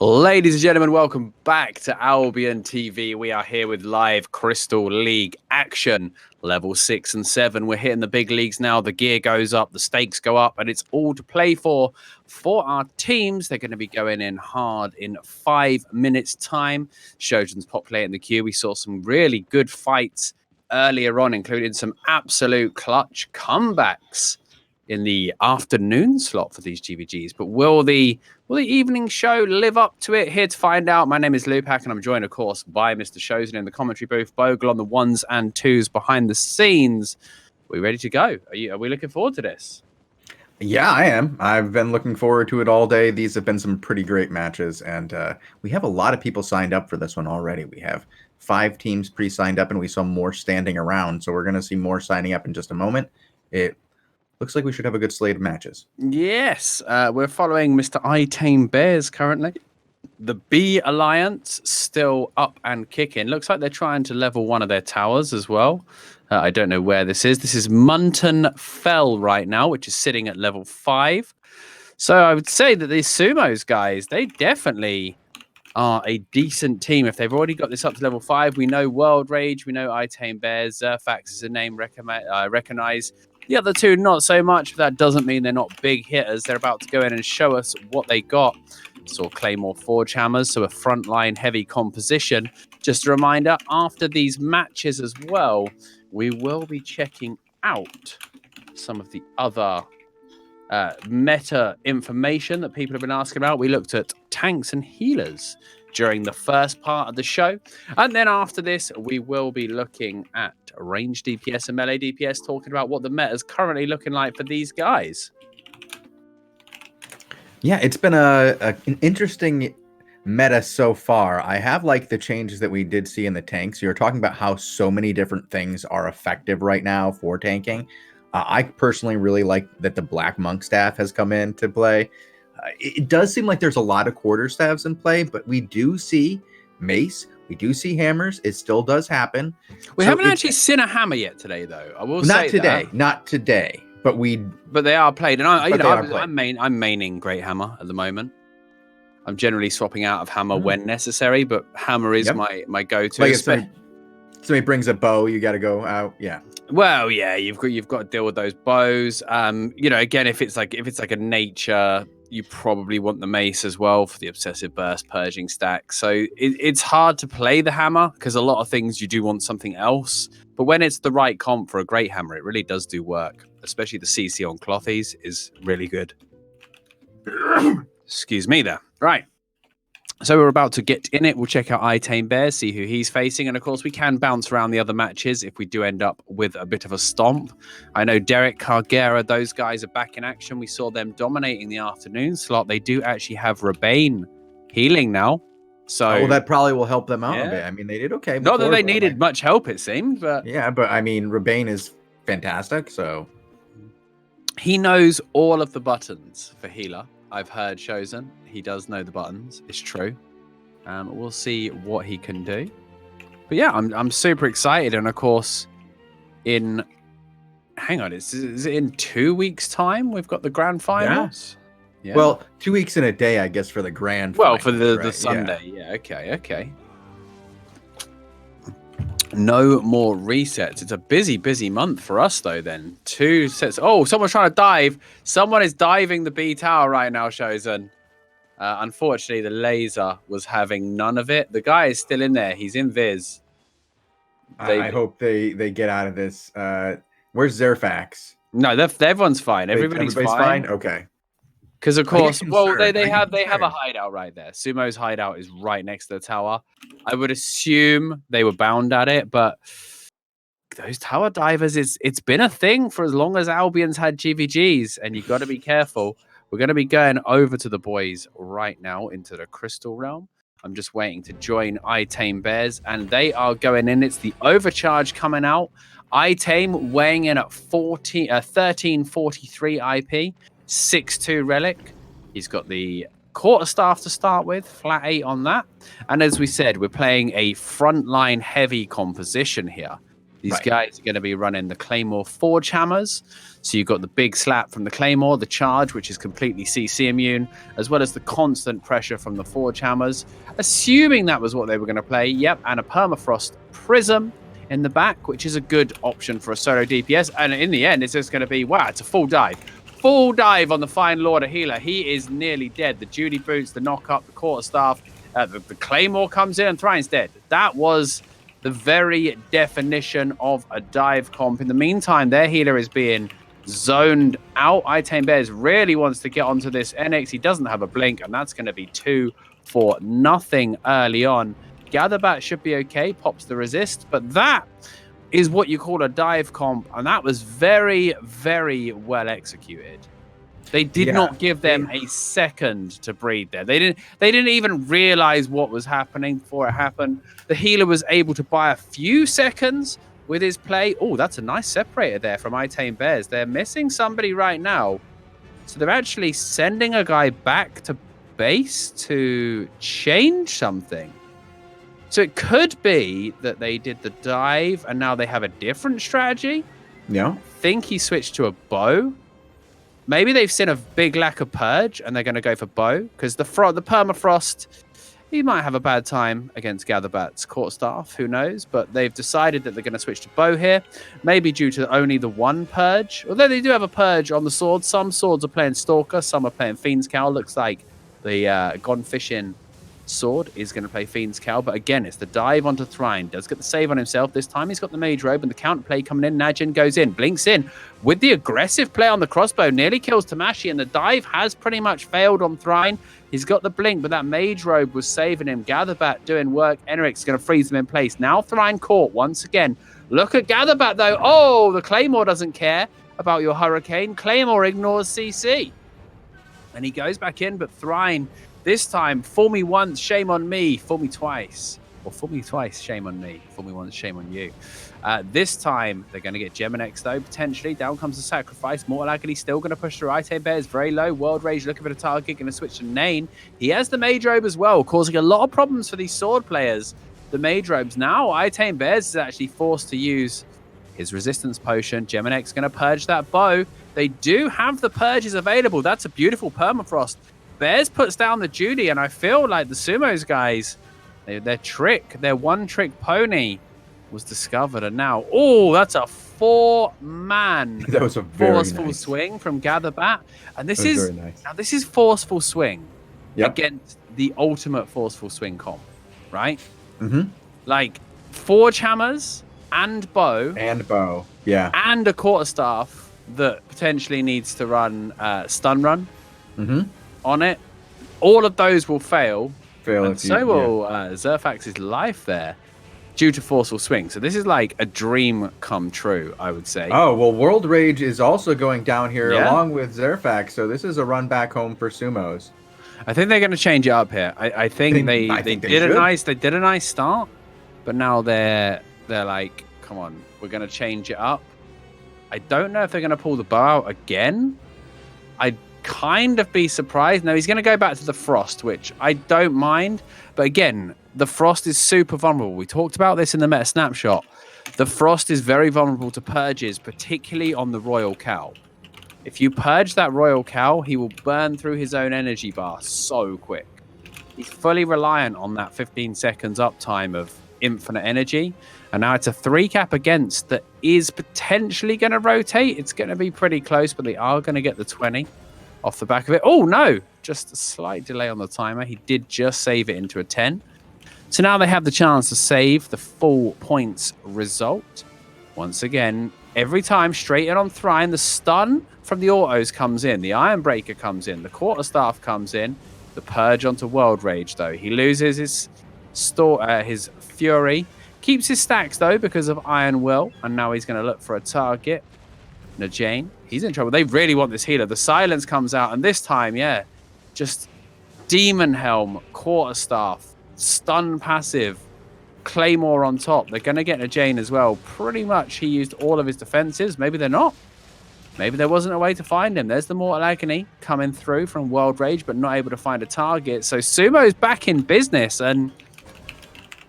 Ladies and gentlemen, welcome back to Albion TV. We are here with live Crystal League action, level 6 and 7. We're hitting the big leagues now. The gear goes up, the stakes go up, and it's all to play for our teams. They're going to be going in hard in 5 minutes' time. Shozen's populating the queue. We saw some really good fights earlier on, including some absolute clutch comebacks in the afternoon slot for these GVGs. But will the evening show live up to it? Here to find out. My name is Lewpac, and I'm joined, of course, by Mr. Shozen in the commentary booth, Bogul on the ones and twos behind the scenes. Are we ready to go? Are we looking forward to this? Yeah, I am. I've been looking forward to it all day. These have been some pretty great matches, and we have a lot of people signed up for this one already. We have 5 teams pre-signed up, and we saw more standing around, so we're going to see more signing up in just a moment. It looks like we should have a good slate of matches. Yes, we're following Mr. I Tame Bears currently. The B Alliance still up and kicking. Looks like they're trying to level one of their towers as well. I don't know where this is. This is Munton Fell right now, which is sitting at level 5. So I would say that these Sumos guys, they definitely are a decent team. If they've already got this up to level 5, we know World Rage, we know I Tame Bears. Zerfax is a name I recognize. The other two, not so much, but that doesn't mean they're not big hitters. They're about to go in and show us what they got. Saw Claymore Forge Hammers, so a frontline heavy composition. Just a reminder, after these matches as well, we will be checking out some of the other meta information that people have been asking about. We looked at tanks and healers during the first part of the show. And then after this, we will be looking at range DPS and melee DPS, talking about what the meta is currently looking like for these guys. Yeah, it's been an interesting meta so far. I have liked the changes that we did see in the tanks. You're talking about how so many different things are effective right now for tanking. I personally really like that the Black Monk staff has come into play. It does seem like there's a lot of quarter staffs in play, but we do see mace, we do see hammers. It still does happen. We haven't actually seen a hammer yet today, though. I will say that. Not today, but they are played, and I'm maining Great Hammer at the moment. I'm generally swapping out of hammer when necessary, but hammer is my go-to. Like if somebody brings a bow, you got to go out. Yeah. Well, yeah, you've got to deal with those bows. Again, if it's like a nature, you probably want the mace as well for the obsessive burst purging stack. So it's hard to play the hammer because a lot of things you do want something else. But when it's the right comp for a great hammer, it really does do work. Especially the CC on Clothies is really good. Excuse me there. Right. So we're about to get in it. We'll check out I Tame Bears, see who he's facing. And, of course, we can bounce around the other matches if we do end up with a bit of a stomp. I know Derek, Cargera, those guys are back in action. We saw them dominating the afternoon slot. They do actually have Rebane healing now. So that probably will help them out a bit. I mean, they did okay. Not that they needed much help, it seemed. But yeah, but, I mean, Rebane is fantastic, so. He knows all of the buttons for healer. I've heard Shozen. He does know the buttons. It's true. We'll see what he can do. But yeah, I'm super excited. And of course, is it in 2 weeks' time? We've got the grand finals. Yeah. Well, 2 weeks in a day, I guess, for the grand finals. Well, for the Sunday. Yeah. Okay. No more resets. It's a busy month for us, though, then. 2 sets. Oh, someone's trying to dive. Someone is diving the B tower right now, Shozen. Unfortunately, the laser was having none of it. The guy is still in there. He's in Viz. I hope they get out of this. Where's Zerfax? No, everyone's fine. Everybody's fine. Okay. Because of course, they have a hideout right there. Sumo's hideout is right next to the tower. I would assume they were bound at it, but those tower divers, it's been a thing for as long as Albion's had GVGs, and you've got to be careful. We're going to be going over to the boys right now into the Crystal Realm. I'm just waiting to join I Tame Bears, and they are going in. It's the overcharge coming out. I Tame weighing in at 1343 IP. 6-2 relic. He's got the quarterstaff to start with, flat 8 on that. And as we said, we're playing a frontline heavy composition here. These guys are going to be running the Claymore Forge hammers. So you've got the big slap from the Claymore, the charge, which is completely CC immune, as well as the constant pressure from the Forge hammers. Assuming that was what they were going to play, yep, and a Permafrost Prism in the back, which is a good option for a solo DPS. And in the end, it's just going to be, wow, it's a full dive. Full dive on the Fine Lord of Healer. He is nearly dead. The Judy Boots, the knock up, the Quarterstaff, the Claymore comes in and Thrine's dead. That was the very definition of a dive comp. In the meantime, their healer is being zoned out. Itame Bears really wants to get onto this NX. He doesn't have a blink, and that's going to be 2 for nothing early on. Gatherbat should be okay, pops the resist, but that is what you call a dive comp, and that was very, very well executed. They did not give them a second to breathe there. They didn't even realize what was happening before it happened. The healer was able to buy a few seconds with his play. Oh, that's a nice separator there from Itame Bears. They're missing somebody right now. So they're actually sending a guy back to base to change something. So it could be that they did the dive and now they have a different strategy. Yeah. I think he switched to a bow. Maybe they've seen a big lack of purge and they're going to go for bow because the Permafrost, he might have a bad time against Gatherbat's Quarterstaff, who knows? But they've decided that they're going to switch to bow here, maybe due to only the one purge. Although they do have a purge on the sword. Some swords are playing Stalker, some are playing Fiend's Cowl. Looks like the Gone Fishing sword is going to play Fiend's Cowl, but again, it's the dive onto Thrine. Does get the save on himself. This time he's got the Mage Robe and the counterplay coming in. Najin goes in, blinks in with the aggressive play on the crossbow, nearly kills Tamashi, and the dive has pretty much failed on Thrine. He's got the blink, but that Mage Robe was saving him. Gatherbat doing work. Enric's going to freeze him in place. Now Thrine caught once again. Look at Gatherbat though. Oh, the Claymore doesn't care about your Hurricane. Claymore ignores CC. And he goes back in, but Thrine, this time, fool me once, shame on me. Fool me twice. Or fool me twice, shame on me. Fool me once, shame on you. This time, they're going to get Geminex, though, potentially. Down comes the sacrifice. Mortal Agony still going to push through. Itame Bears very low. World Rage looking for the target. Going to switch to Nain. He has the Mage Robe as well, causing a lot of problems for these sword players. The Mage Robes. Now, Itame Bears is actually forced to use his resistance potion. Geminex going to purge that bow. They do have the purges available. That's a beautiful Permafrost. Bears puts down the Judy, and I feel like the Sumos guys, their one-trick pony was discovered, and now, oh, that's a 4-man that was a very forceful swing from Gatherbat, and this is nice. Now this is forceful swing against the ultimate forceful swing comp, right? Mm-hmm. Like Forge Hammers and bow, yeah, and a Quarterstaff that potentially needs to run stun run. Mm-hmm. On it, all of those will fail, and so will Zerfax's life there due to forceful swing. So this is like a dream come true, I would say. Oh, well, World Rage is also going down here along with Zerfax, so this is a run back home for Sumos. I think they're going to change it up here. I think they did a nice start, but now they're like, come on, we're going to change it up. I don't know if they're going to pull the bow out again. I'd kind of be surprised. No, he's going to go back to the Frost, which I don't mind. But again, the Frost is super vulnerable. We talked about this in the meta snapshot. The Frost is very vulnerable to purges, particularly on the Royal Cow. If you purge that Royal Cow, he will burn through his own energy bar so quick. He's fully reliant on that 15 seconds uptime of infinite energy. And now it's a 3-cap against that is potentially going to rotate. It's going to be pretty close, but they are going to get the 20 off the back of it. Oh, no! Just a slight delay on the timer. He did just save it into a 10. So now they have the chance to save the full points result. Once again, every time straight in on Thrine, the stun from the autos comes in. The Iron Breaker comes in. The Quarterstaff comes in. The Purge onto World Rage, though. He loses his Fury. Keeps his stacks, though, because of Iron Will. And now he's going to look for a target. Najane, he's in trouble. They really want this healer. The silence comes out, and this time, yeah, just Demon Helm, Quarterstaff, stun passive, Claymore on top. They're going to get Najane as well. Pretty much he used all of his defenses. Maybe they're not. Maybe there wasn't a way to find him. There's the Mortal Agony coming through from World Rage, but not able to find a target. So Sumo's back in business, and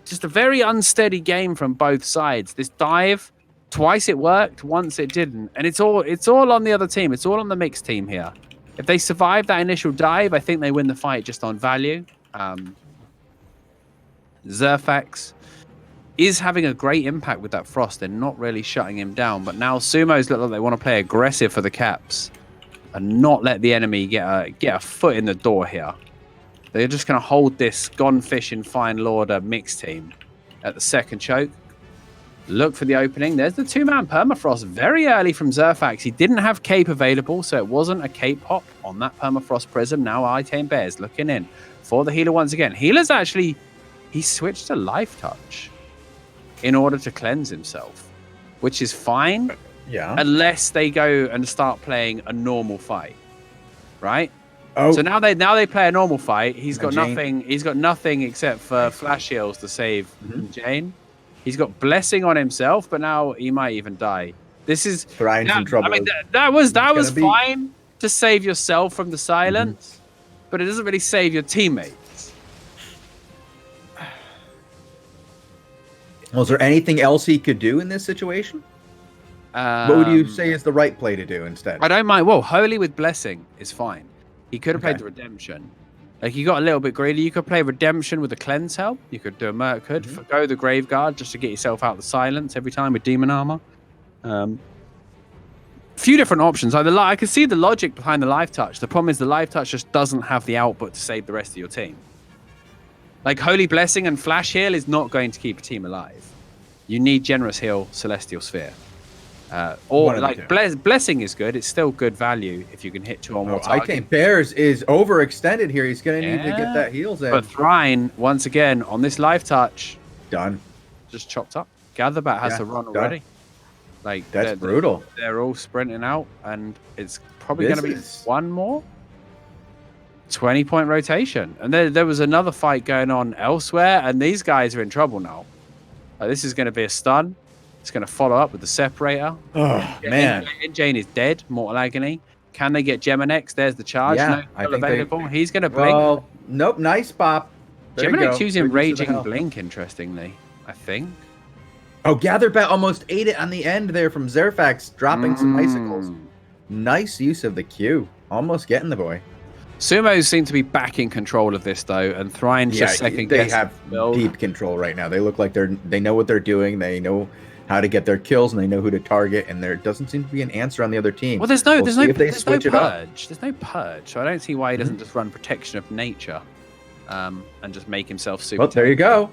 just a very unsteady game from both sides. This dive Twice it worked, once it didn't. And it's all on the other team. It's all on the mixed team here. If they survive that initial dive, I think they win the fight just on value. Zerfax is having a great impact with that frost. They're not really shutting him down. But now Sumos look like they want to play aggressive for the caps and not let the enemy get a foot in the door here. They're just going to hold this Gone Fish in Fine Lauder mixed team at the second choke. Look for the opening. There's the two-man permafrost very early from Zerfax. He didn't have cape available, so it wasn't a cape hop on that permafrost prism. Now I-Tame Bears looking in for the healer once again. Healer's actually, he switched to Life Touch in order to cleanse himself, which is fine. Yeah. Unless they go and start playing a normal fight, right? Oh. So now they play a normal fight. He's got Jane. nothing. He's got nothing except for flash heals to save Jane. He's got blessing on himself, but now he might even die. This is Thrine's in trouble. I mean, that was fine to save yourself from the silence, but it doesn't really save your teammates. Was there anything else he could do in this situation? What would you say is the right play to do instead? I don't mind. Well, Holy with Blessing is fine. He could have played the Redemption. Like, you got a little bit greedy. You could play Redemption with a Cleanse Help. You could do a Merc Hood. Go the Graveguard just to get yourself out of the silence every time with Demon Armor. Few different options. I can see the logic behind the Life Touch. The problem is the Life Touch just doesn't have the output to save the rest of your team. Like, Holy Blessing and Flash Heal is not going to keep a team alive. You need Generous Heal, Celestial Sphere. Or like Blessing is good. It's still good value if you can hit 2 or more targets. I think Bears is overextended here. He's going to need to get that heals in. But Thrine, once again, on this Life Touch. Done. Just chopped up. Gatherbat has to run already. Done. Like, that's brutal. They're all sprinting out, and it's probably going to be one more 20-point rotation. And there was another fight going on elsewhere, and these guys are in trouble now. This is going to be a stun. It's going to follow up with the Separator. Oh, man. Jane is dead. Mortal Agony. Can they get Geminex? There's the charge. Yeah, I think available. He's going to blink. Well, nope. Nice pop. Geminex using Raging Blink, interestingly, I think. Oh, Gatherbat almost ate it on the end there from Zerfax, dropping some icicles. Nice use of the Q. Almost getting the boy. Sumos seem to be back in control of this, though, and Thrine's just second guessing. They have deep control right now. They look like they know what they're doing. They know how to get their kills, and they know who to target, and there doesn't seem to be an answer on the other team. Well, there's no purge. There's no purge, so I don't see why he doesn't just run Protection of Nature and just make himself super. Well, there you go.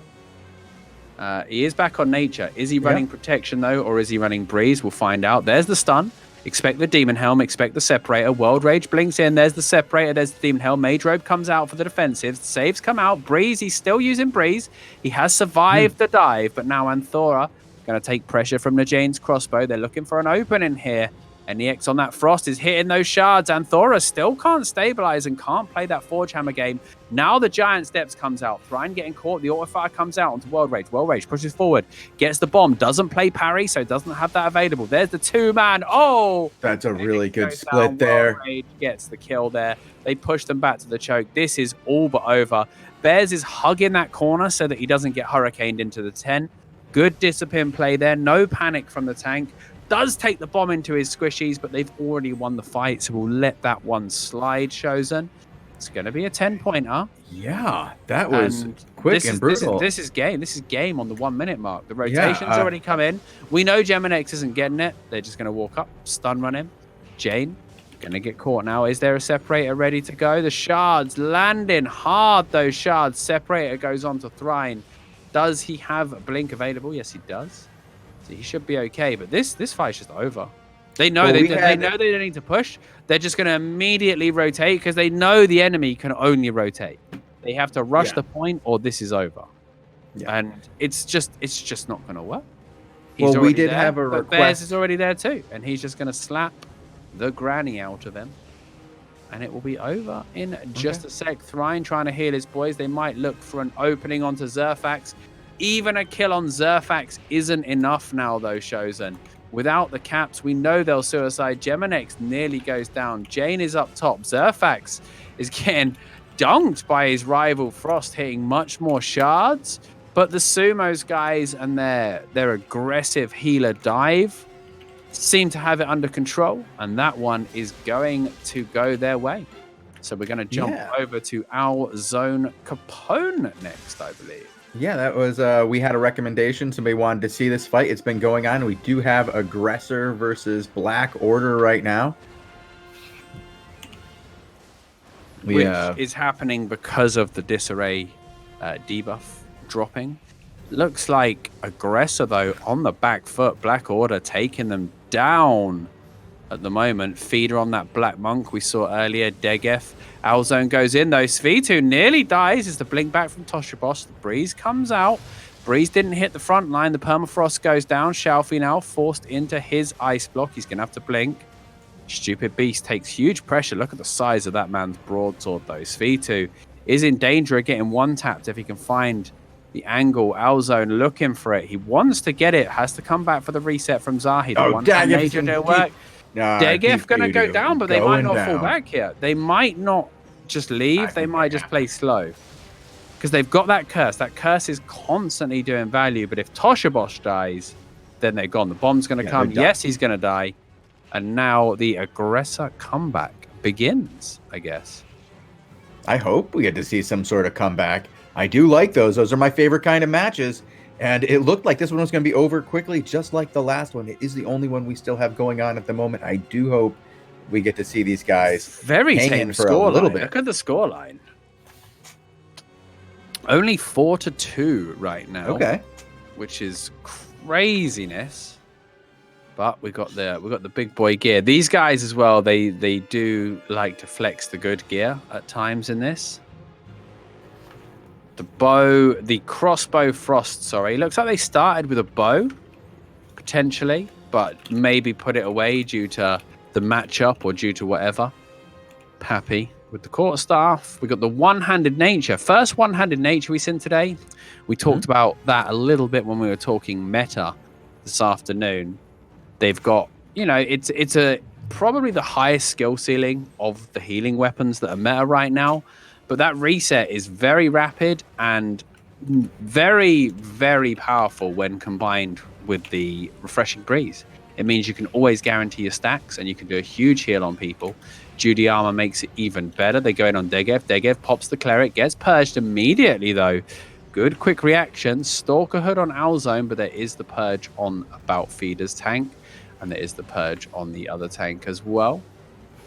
He is back on Nature. Is he running Protection, though, or is he running Breeze? We'll find out. There's the stun. Expect the Demon Helm. Expect the Separator. World Rage blinks in. There's the Separator. There's the Demon Helm. Mage Robe comes out for the defensive. Saves come out. Breeze, he's still using Breeze. He has survived the dive, but now Anthora going to take pressure from the Jane's crossbow. They're looking for an opening here. And the X on that Frost is hitting those shards. Anthora still can't stabilize and can't play that Forge Hammer game. Now the Giant Steps comes out. Thrine getting caught. The Autofire comes out onto World Rage. World Rage pushes forward. Gets the bomb. Doesn't play parry, so doesn't have that available. There's the two-man. Oh! That's a really good split there. World Rage gets the kill there. They push them back to the choke. This is all but over. Bears is hugging that corner so that he doesn't get hurricaned into the 10. Good discipline play there. No panic from the tank. Does take the bomb into his squishies, but they've already won the fight, so we'll let that one slide, Shozen. It's going to be a 10-pointer. Yeah, that was quick and brutal. This is game. This is game on the 1 minute mark. The rotation's already come in. We know Geminex isn't getting it. They're just going to walk up, stun run him. Jane, going to get caught now. Is there a Separator ready to go? The shards landing hard, those shards. Separator goes on to Thrine. Does he have a blink available? Yes, he does. So he should be okay, but this fight's just over. They know they don't need to push. They're just going to immediately rotate because they know the enemy can only rotate. They have to rush the point, or this is over. Yeah. And it's just not going to work. Well, we did have a request. Bears is already there too, and he's just going to slap the granny out of him, and it will be over in just a sec. Thrine trying to heal his boys. They might look for an opening onto Zerfax. Even a kill on Zerfax isn't enough now, though, Shozen. Without the caps, we know they'll suicide. Geminex nearly goes down. Jane is up top. Zerfax is getting dunked by his rival Frost, hitting much more shards. But the Sumos guys and their aggressive healer dive seem to have it under control, and that one is going to go their way. So we're going to jump over to Alzone Capone next, I believe. Yeah, that was, we had a recommendation. Somebody wanted to see this fight. It's been going on. We do have Aggressor versus Black Order right now. Which is happening because of the Disarray debuff dropping. Looks like Aggressor, though, on the back foot. Black Order taking them down at the moment. Feeder on that Black Monk we saw earlier. Degef. Alzone goes in, though. Svitu nearly dies as the blink back from Toshibos. The Breeze comes out. Breeze didn't hit the front line. The Permafrost goes down. Shalfie now forced into his ice block. He's going to have to blink. Stupid Beast takes huge pressure. Look at the size of that man's broadsword, though. Svitu is in danger of getting one-tapped if he can find the angle. Alzone looking for it. He wants to get it. Has to come back for the reset from Zahi. The one major don't work. Degef going to go down, but they might not fall back here. They might not just leave. They might just play slow. Because they've got that curse. That curse is constantly doing value. But if Toshibos dies, then they're gone. The bomb's going to come. Yes, he's going to die. And now the Aggressor comeback begins, I guess. I hope we get to see some sort of comeback. I do like those. Those are my favorite kind of matches. And it looked like this one was going to be over quickly, just like the last one. It is the only one we still have going on at the moment. I do hope we get to see these guys very tame for a little bit. Look at the scoreline. Only 4-2 right now. Okay. Which is craziness. But we got the big boy gear. These guys as well, they do like to flex the good gear at times in this. The crossbow frost, sorry. Looks like they started with a bow, potentially, but maybe put it away due to the matchup or due to whatever. Happy with the quarterstaff. We got the one-handed nature. First one-handed nature we've seen today. We talked about that a little bit when we were talking meta this afternoon. They've got, it's probably the highest skill ceiling of the healing weapons that are meta right now. But that reset is very rapid and very, very powerful when combined with the Refreshing Breeze. It means you can always guarantee your stacks and you can do a huge heal on people. Judy Armor makes it even better. They go in on Degef. Degef pops the Cleric, gets purged immediately, though. Good quick reaction. Stalker Hood on Alzone, but there is the purge on About Feeder's tank. And there is the purge on the other tank as well.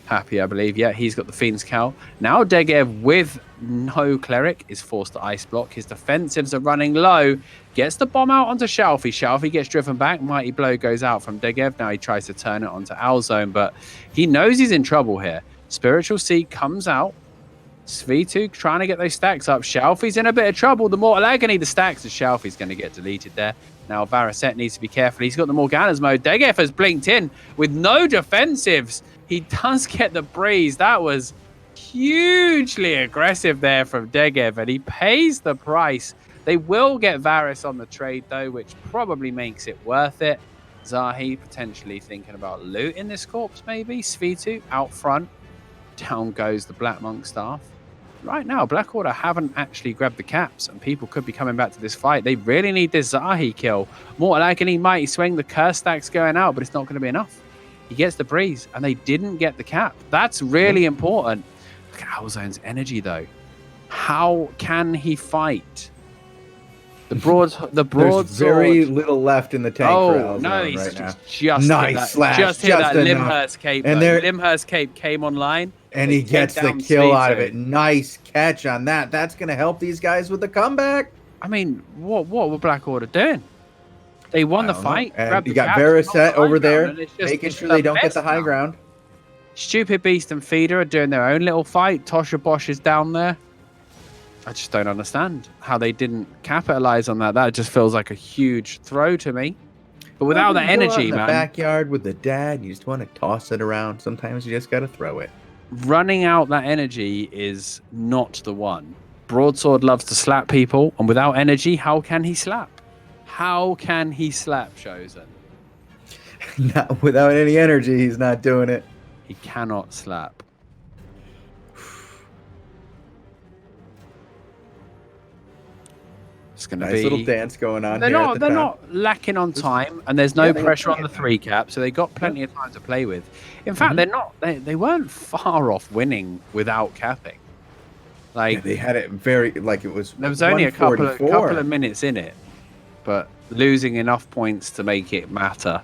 Happy, I believe. Yeah, he's got the Fiend's Cowl. Now Degev with no Cleric is forced to ice block. His defensives are running low. Gets the bomb out onto Shalfie. Shalfie gets driven back. Mighty Blow goes out from Degev. Now he tries to turn it onto Alzone, but he knows he's in trouble here. Spiritual Seed comes out. Svitu trying to get those stacks up. Shalfie's in a bit of trouble. The Mortal Agony, the stacks of Shalfie's going to get deleted there. Now Varicet needs to be careful. He's got the Morgana's mode. Degef has blinked in with no defensives. He does get the Breeze. That was hugely aggressive there from Degev, and he pays the price. They will get Varys on the trade, though, which probably makes it worth it. Zahi potentially thinking about looting this corpse, maybe. Svitu out front. Down goes the Black Monk staff. Right now, Black Order haven't actually grabbed the caps, and people could be coming back to this fight. They really need this Zahi kill. Mortal Agony, Mighty Swing, the curse stack's going out, but it's not going to be enough. He gets the Breeze, and they didn't get the cap. That's really important. Look at Alzone's energy, though. How can he fight? There's very little left in the tank for Alzone no, he's right now. Just nice slash. Just hit that Limhurst cape. And Limhurst cape came online. And he gets the kill out of it. Nice catch on that. That's going to help these guys with the comeback. I mean, what were Black Order doing? They won the fight. And you got Varicet over there, making sure they don't get the high ground. Stupid Beast and Feeder are doing their own little fight. Tosha Bosch is down there. I just don't understand how they didn't capitalize on that. That just feels like a huge throw to me. But without the energy, man. Backyard with the dad, you just want to toss it around. Sometimes you just got to throw it. Running out that energy is not the one. Broadsword loves to slap people, and without energy, how can he slap? How can he slap, Shozen? Not without any energy, he's not doing it. He cannot slap. It's going to nice be little dance going on. They're here not. at the They're top. not lacking on time, and there's no Yeah, they got pressure on plenty the of time. 3 cap, so they got plenty of time to play with. In fact, they're not. They weren't far off winning without capping. Like Yeah, they had it very like it was. there was only a couple 144. of minutes in it, but losing enough points to make it matter.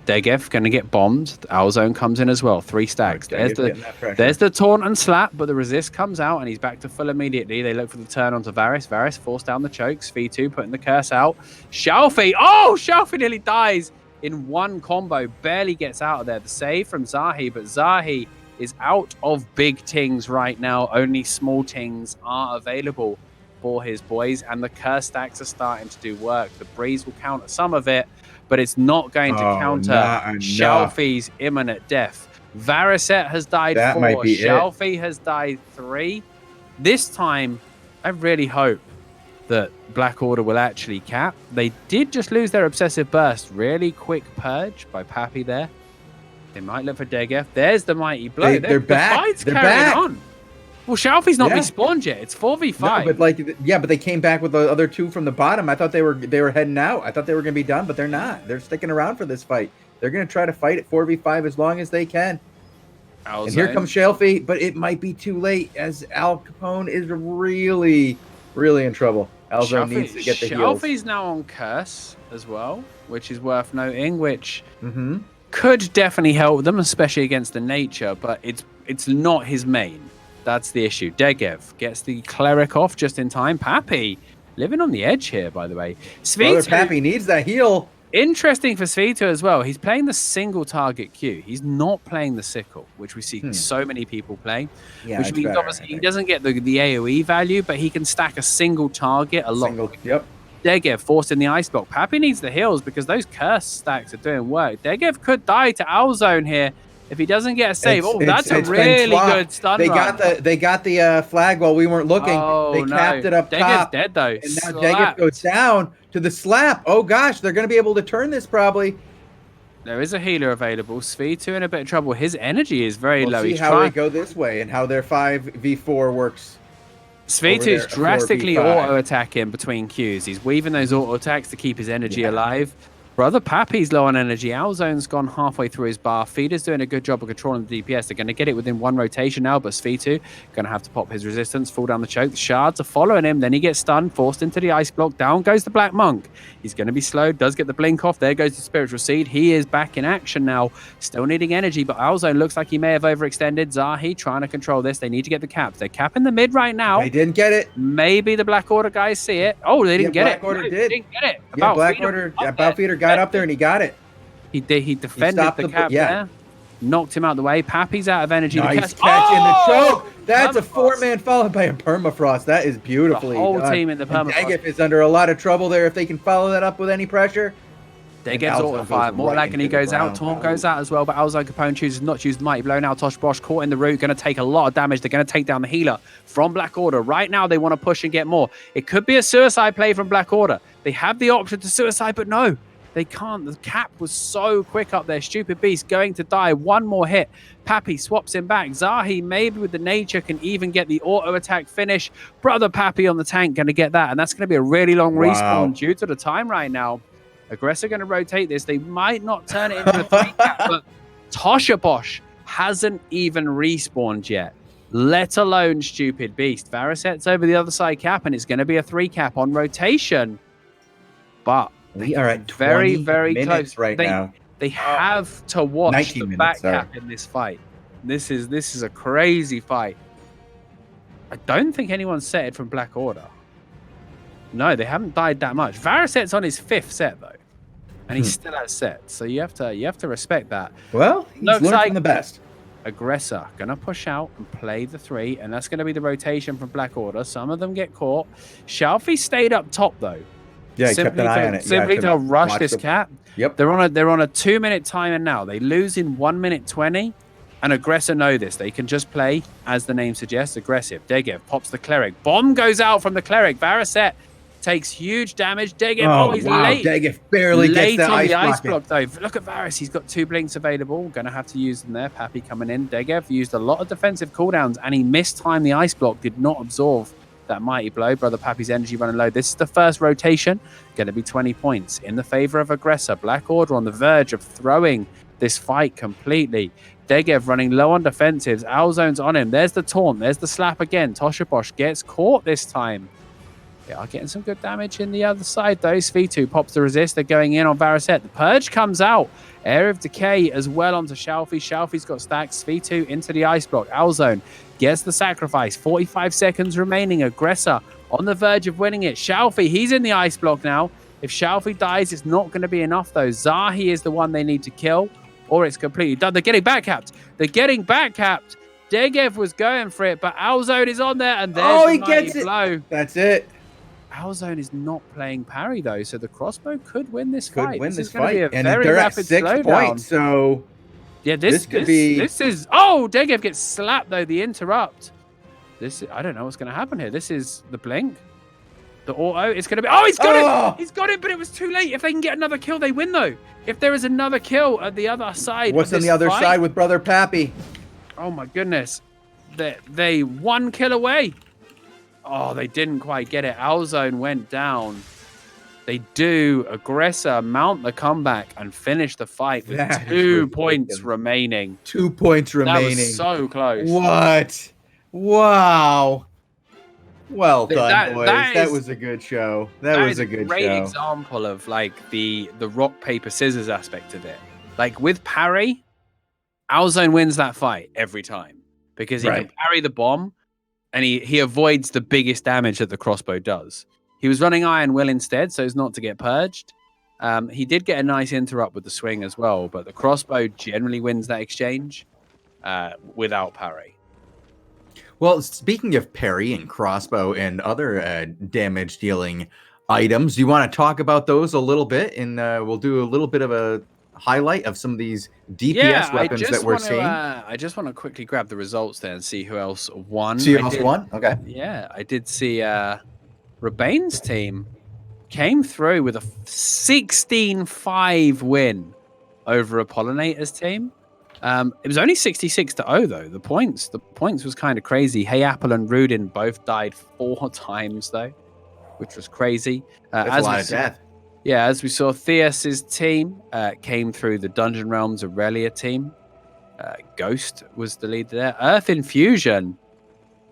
Degev going to get bombed. Alzone comes in as well. 3 stacks. Degev's getting that pressure. There's the taunt and slap, but the resist comes out and he's back to full immediately. They look for the turn onto Varys. Varys forced down the chokes. V2 putting the curse out. Shalfi. Oh, Shalfi nearly dies in one combo. Barely gets out of there. The save from Zahi, but Zahi is out of big tings right now. Only small tings are available for his boys, and the curse stacks are starting to do work. The breeze will counter some of it, but it's not going to counter Shalfi's imminent death. Variset has died 4. Shalfi has died 3. This time, I really hope that Black Order will actually cap. They did just lose their obsessive burst. Really quick purge by Pappy there. They might look for Degev. There's the mighty blow. They're back. The fight's They're carrying back. on. Well, Shalfi's not respawned yet. It's 4v5. No, but but they came back with the other 2 from the bottom. I thought they were heading out. I thought they were going to be done, but they're not. They're sticking around for this fight. They're going to try to fight at 4v5 as long as they can. And here comes Shalfi, but it might be too late as Al Capone is really, really in trouble. Alzo needs to get the heals. Shalfi's now on curse as well, which is worth noting, which could definitely help them, especially against the nature, but it's not his main. That's the issue. Degev gets the cleric off just in time. Pappy living on the edge here, by the way. Brother Pappy needs that heal. Interesting for Svito as well. He's playing the single target Q. He's not playing the sickle, which we see so many people play. Yeah, which means better, obviously he doesn't get the AoE value, but he can stack a single target a lot. Yep. Degev forced in the ice block. Pappy needs the heals because those curse stacks are doing work. Degev could die to Alzone here if he doesn't get a save. That's a really good stun run. They got the flag while we weren't looking. They capped it up top. Degev's dead though. And now Degev goes down to the slap. Oh gosh, they're going to be able to turn this probably. There is a healer available. Svitu in a bit of trouble. His energy is very low. See how they go this way and how their 5v4 works. Svitu's drastically auto-attacking between Qs. He's weaving those auto-attacks to keep his energy alive. Brother Pappy's low on energy. Alzone's gone halfway through his bar. Feeder's doing a good job of controlling the DPS. They're going to get it within 1 rotation now, but Svitu going to have to pop his resistance, fall down the choke. The shards are following him. Then he gets stunned, forced into the ice block. Down goes the Black Monk. He's going to be slowed, does get the blink off. There goes the Spiritual Seed. He is back in action now, still needing energy, but Alzone looks like he may have overextended. Zahi trying to control this. They need to get the caps. They're capping the mid right now. They didn't get it. Maybe the Black Order guys see it. Oh, they didn't get it. Black Order did. They didn't get it. Black Order, Feeder got up there and he got it. He defended the cap there. Knocked him out of the way. Pappy's out of energy. Nice catch in the choke. That's a 4-man followed by a permafrost. That is beautifully done. The whole done. team in the permafrost. Degev is under a lot of trouble there if they can follow that up with any pressure. Degev's auto-fire. More lag and he goes out. Taunt goes out as well, but Alzone Capone chooses not to use the Mighty Blow now. Tosh Bosch caught in the root. Going to take a lot of damage. They're going to take down the healer from Black Order. Right now, they want to push and get more. It could be a suicide play from Black Order. They have the option to suicide, but no. They can't. The cap was so quick up there. Stupid Beast going to die. One more hit. Pappy swaps him back. Zahi, maybe with the nature, can even get the auto attack finish. Brother Pappy on the tank going to get that. And that's going to be a really long respawn due to the time right now. Aggressor going to rotate this. They might not turn it into a 3-cap, but Tosha Bosch hasn't even respawned yet. Let alone Stupid Beast. Variset's over the other side cap, and it's going to be a 3-cap on rotation. But we are at very, very close right now. They have to watch the back cap in this fight. This is a crazy fight. I don't think anyone's setted from Black Order. No, they haven't died that much. Variset's on his 5th set though, and he still has sets. So you have to respect that. Well, he's learned from the best. Aggressor gonna push out and play the 3, and that's gonna be the rotation from Black Order. Some of them get caught. Shalfi stayed up top though. Yeah, he kept an eye on it. Simply to rush this cap. Yep. They're on a 2-minute timer now. They lose in 1 minute 20. And Aggressor know this. They can just play, as the name suggests, aggressive. Degev pops the cleric. Bomb goes out from the cleric. Variset takes huge damage. Degev, he's late. Degev barely gets that on the ice block though. Look at Varys. He's got 2 blinks available. Gonna have to use them there. Pappy coming in. Degev used a lot of defensive cooldowns and he missed time. The ice block did not absorb that mighty blow. Brother Pappy's energy running low. This is the first rotation. Going to be 20 points in the favor of Aggressor. Black Order on the verge of throwing this fight completely. Degev running low on defensives. Alzone's on him. There's the taunt. There's the slap again. Toshabosh gets caught this time. They are getting some good damage in the other side, though. Svitu pops the resist. They're going in on Varicet. The Purge comes out. Area of Decay as well onto Shalfie. Shalfie's got stacks. Svitu into the Ice Block. Alzone gets the sacrifice. 45 seconds remaining. Aggressor on the verge of winning it. Shalfie, he's in the Ice Block now. If Shalfie dies, it's not going to be enough, though. Zahi is the one they need to kill, or it's completely done. They're getting back-capped. They're getting back-capped. Degev was going for it, but Alzone is on there, and there's the mighty blow. That's it. Alzone is not playing parry, though, so the crossbow could win this fight. This is fight. Be a And very they're at rapid 6 points, so... Yeah, this could be... This is... Oh, Degev gets slapped, though, the interrupt. I don't know what's going to happen here. This is the blink. The auto, it's going to be... Oh, he's got it! He's got it, but it was too late. If they can get another kill, they win, though. If there is another kill at the other side... What's on the other side with Brother Pappy? Oh, my goodness. They 1 kill away. Oh, they didn't quite get it. Alzone went down. They do. Aggressor mount the comeback and finish the fight with 2 points remaining. 2 points remaining. That was so close. What? Wow. Well done, boys. That was a good show. That was a good show. Great example of like the rock, paper, scissors aspect of it. Like with parry, Alzone wins that fight every time because he can parry the bomb and he avoids the biggest damage that the crossbow does. He was running Iron Will instead, so as not to get purged. He did get a nice interrupt with the swing as well, but the crossbow generally wins that exchange without parry. Well, speaking of parry and crossbow and other damage-dealing items, do you want to talk about those a little bit? And we'll do a little bit of a highlight of some of these DPS weapons that we're seeing. I just want to quickly grab the results there and see who else won. See who else won? Okay. Yeah, I did see Rabane's team came through with a 16-5 win over Apollinator's team. It was only 66-0 though. The points was kind of crazy. Hey Apple and Rudin both died 4 times though, which was crazy. That's a lot of death. Yeah, as we saw, Theus's team came through the Dungeon Realms Aurelia team. Ghost was the leader there. Earth Infusion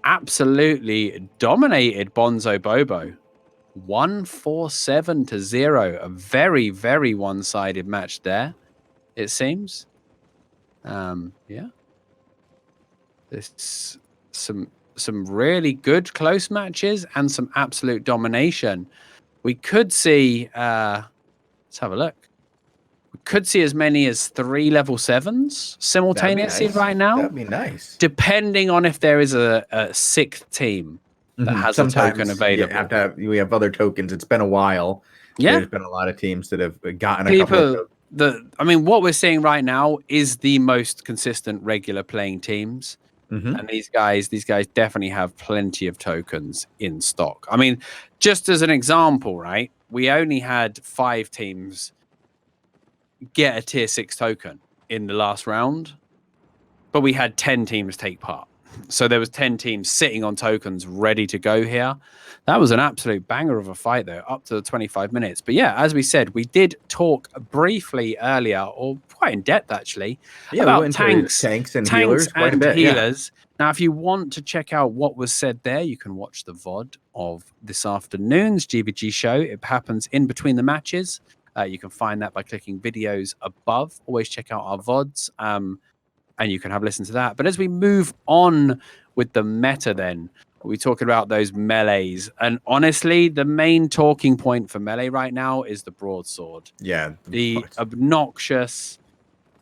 absolutely dominated Bonzo Bobo. 147-0. A very, very one-sided match there, it seems. Yeah. There's some really good close matches and some absolute domination. We could see let's have a look. We could see as many as 3 level 7s simultaneously right now. That'd be nice. Depending on if there is a 6th team that has a token available. We have other tokens. It's been a while. Yeah. There's been a lot of teams that have gotten a couple of tokens. What we're seeing right now is the most consistent regular playing teams. Mm-hmm. And these guys definitely have plenty of tokens in stock. I mean, just as an example, right? We only had 5 teams get a tier 6 token in the last round, but we had 10 teams take part. So there was 10 teams sitting on tokens ready to go here. That was an absolute banger of a fight, though, up to the 25 minutes. But yeah, as we said, we did talk briefly earlier, or quite in depth actually, about tanks and healers. Quite a bit, healers. Yeah. Now, if you want to check out what was said there, you can watch the VOD of this afternoon's GVG show. It happens in between the matches. You can find that by clicking videos above. Always check out our VODs. And you can have a listen to that. But as we move on with the meta then, we're talking about those melees. And honestly, the main talking point for melee right now is the broadsword. Yeah. The obnoxious,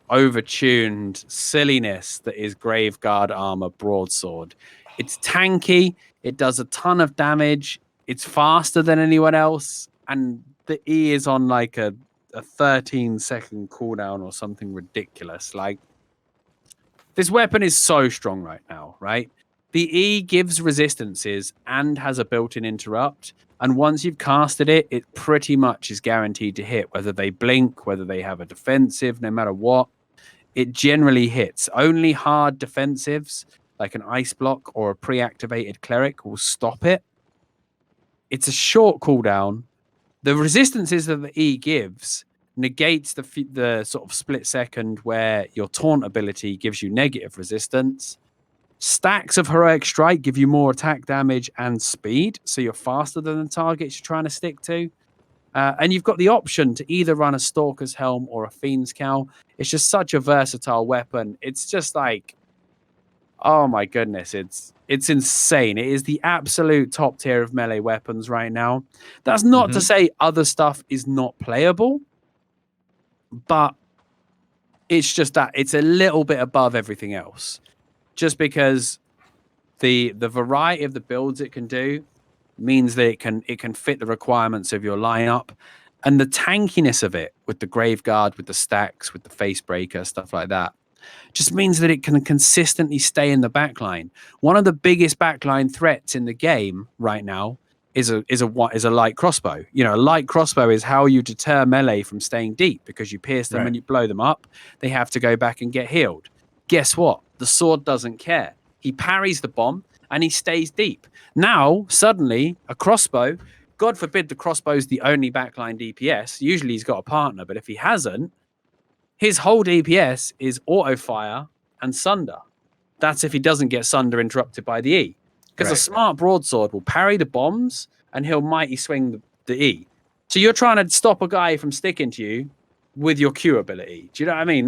overtuned silliness that is Graveguard armor broadsword. It's tanky. It does a ton of damage. It's faster than anyone else. And the E is on like a 13-second cooldown or something ridiculous. Like, this weapon is so strong right now, right? The E gives resistances and has a built-in interrupt. And once you've casted it, it pretty much is guaranteed to hit, whether they blink, whether they have a defensive, no matter what. It generally hits. Only hard defensives, like an ice block or a pre-activated cleric, will stop it. It's a short cooldown. The resistances that the E gives negates the sort of split second where your taunt ability gives you negative resistance. Stacks of heroic strike give you more attack damage and speed, so you're faster than the targets you're trying to stick to. And you've got the option to either run a Stalker's Helm or a Fiend's Cowl. It's just such a versatile weapon. It's just like, oh my goodness, it's insane. It is the absolute top tier of melee weapons right now. That's not to say other stuff is not playable, but it's just that it's a little bit above everything else. Just because the variety of the builds it can do means that it can fit the requirements of your lineup, and the tankiness of it with the Graveguard, with the stacks, with the Facebreaker, stuff like that, just means that it can consistently stay in the backline. One of the biggest backline threats in the game right now is a light crossbow. You know, a light crossbow is how you deter melee from staying deep, because you pierce them and you blow them up. They have to go back and get healed. Guess what? The sword doesn't care. He parries the bomb and he stays deep. Now, suddenly, a crossbow, God forbid the crossbow's the only backline DPS. Usually he's got a partner, but if he hasn't, his whole DPS is auto fire and sunder. That's if he doesn't get sunder interrupted by the E. Because a smart broadsword will parry the bombs and he'll mighty swing the E. So you're trying to stop a guy from sticking to you with your Q ability. Do you know what I mean?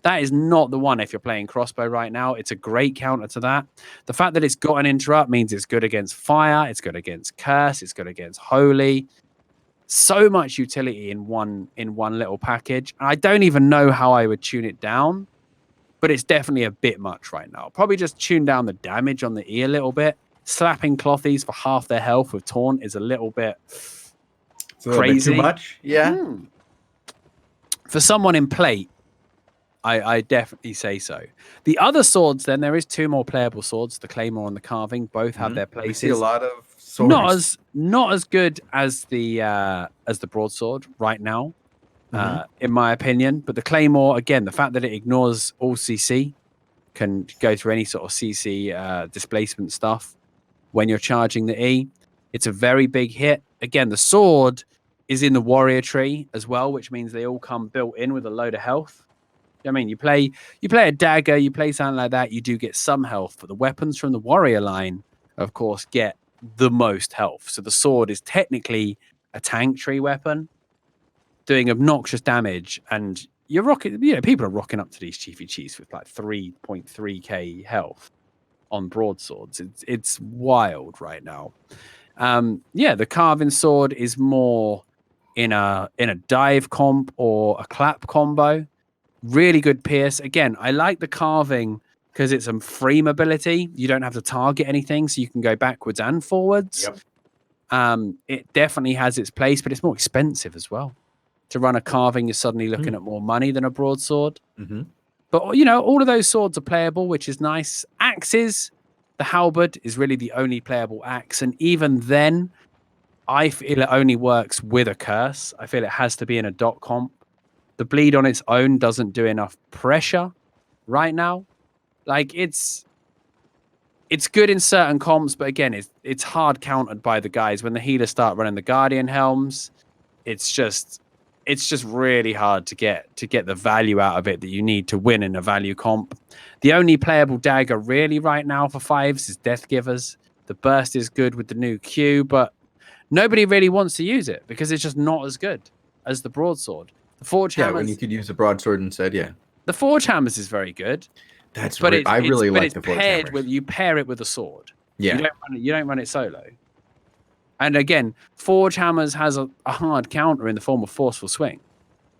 That is not the one if you're playing crossbow right now. It's a great counter to that. The fact that it's got an interrupt means it's good against fire, it's good against curse, it's good against holy. So much utility in one little package. I don't even know how I would tune it down, but it's definitely a bit much right now. Probably just tune down the damage on the E a little bit. Slapping clothies for half their health with taunt is a little bit crazy. Too much? Yeah. For someone in plate, I definitely say so. The other swords, then, there is two more playable swords, the Claymore and the Carving. Both have their places. We see a lot of swords. Not as good as the broadsword right now, in my opinion. But the Claymore, again, the fact that it ignores all CC, can go through any sort of CC displacement stuff when you're charging the E. It's a very big hit. Again, the sword is in the warrior tree as well, which means they all come built in with a load of health. I mean, you play a dagger, you play something like that, you do get some health, but the weapons from the warrior line, of course, get the most health. So the sword is technically a tank tree weapon, doing obnoxious damage, and you're rocking. You know, people are rocking up to these Chiefy Chiefs with like 3.3k health on broadswords. It's wild right now. The Carving sword is more in a dive comp or a clap combo. Really good pierce. Again, I like the Carving because it's a free mobility. You don't have to target anything, so you can go backwards and forwards. It definitely has its place, but it's more expensive as well. To run a Carving, you're suddenly looking at more money than a broadsword. But, you know, all of those swords are playable, which is nice. Axes, the halberd is really the only playable axe. And even then, I feel it only works with a curse. I feel it has to be in a dot comp. The bleed on its own doesn't do enough pressure right now. Like, it's good in certain comps, but again, it's hard countered by the guys. When the healers start running the Guardian Helms, it's just really hard to get the value out of it that you need to win in a value comp. The only playable dagger really right now for fives is Death Givers. The burst is good with the new Q, but nobody really wants to use it because it's just not as good as the broadsword. The Forge Hammers, when you could use the broadsword instead, The Forge Hammers is very good. I really like the Forge Hammers. You pair it with a sword. Yeah. You don't run it solo. And again, Forge Hammers has a hard counter in the form of Forceful Swing.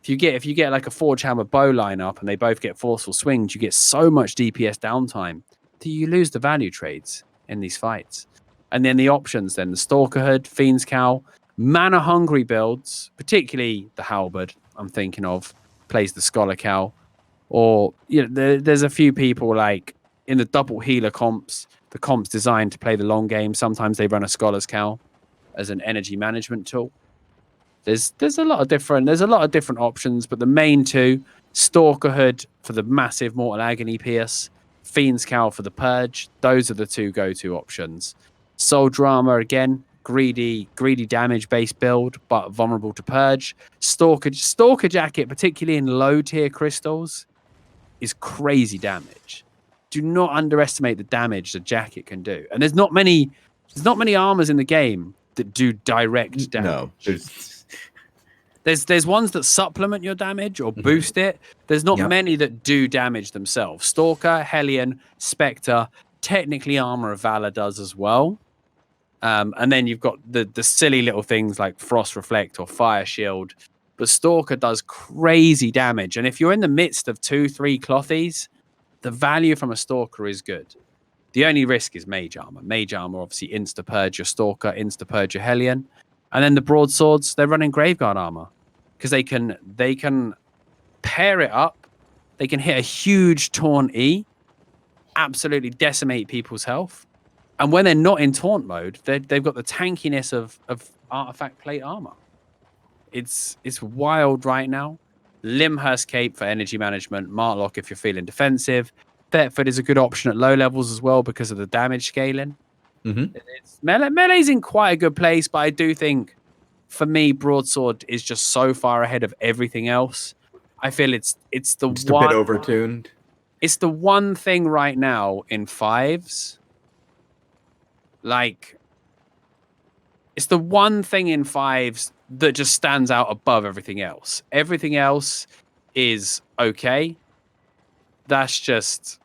If you get like a Forge Hammer bow lineup and they both get Forceful Swings, you get so much DPS downtime that you lose the value trades in these fights. And then the options, then the Stalker Hood, Fiend's Cowl, mana hungry builds, particularly the Halberd, I'm thinking of, plays the Scholar Cowl. Or, you know, there's a few people like in the double healer comps, the comps designed to play the long game. Sometimes they run a Scholar's Cowl as an energy management tool. There's a lot of different options, but the main two, Stalker Hood for the massive Mortal Agony pierce, Fiend's Cowl for the purge, those are the two go-to options. Soul Drama, again, greedy damage based build, but vulnerable to purge. Stalker jacket, particularly in low tier crystals, is crazy damage. Do not underestimate the damage the jacket can do. And there's not many armors in the game that do direct damage. No, there's ones that supplement your damage or boost it. There's not many that do damage themselves. Stalker, Hellion, Spectre, technically Armor of Valor does as well. And then you've got the silly little things like Frost Reflect or Fire Shield. But Stalker does crazy damage. And if you're in the midst of 2-3 clothies, the value from a Stalker is good. The only risk is Mage Armor. Mage Armor obviously insta-purge your Stalker, insta-purge your Hellion. And then the Broadswords, they're running Graveguard Armor. Because they can pair it up. They can hit a huge Taunt E. Absolutely decimate people's health. And when they're not in Taunt mode, they've got the tankiness of Artifact Plate Armor. It's wild right now. Limhurst Cape for energy management. Martlock if you're feeling defensive. Thetford is a good option at low levels as well because of the damage scaling. Melee's in quite a good place, but I do think, for me, Broadsword is just so far ahead of everything else. I feel it's a bit overtuned. It's the one thing right now in fives. Like, it's the one thing in fives that just stands out above everything else. Everything else is okay. That's just,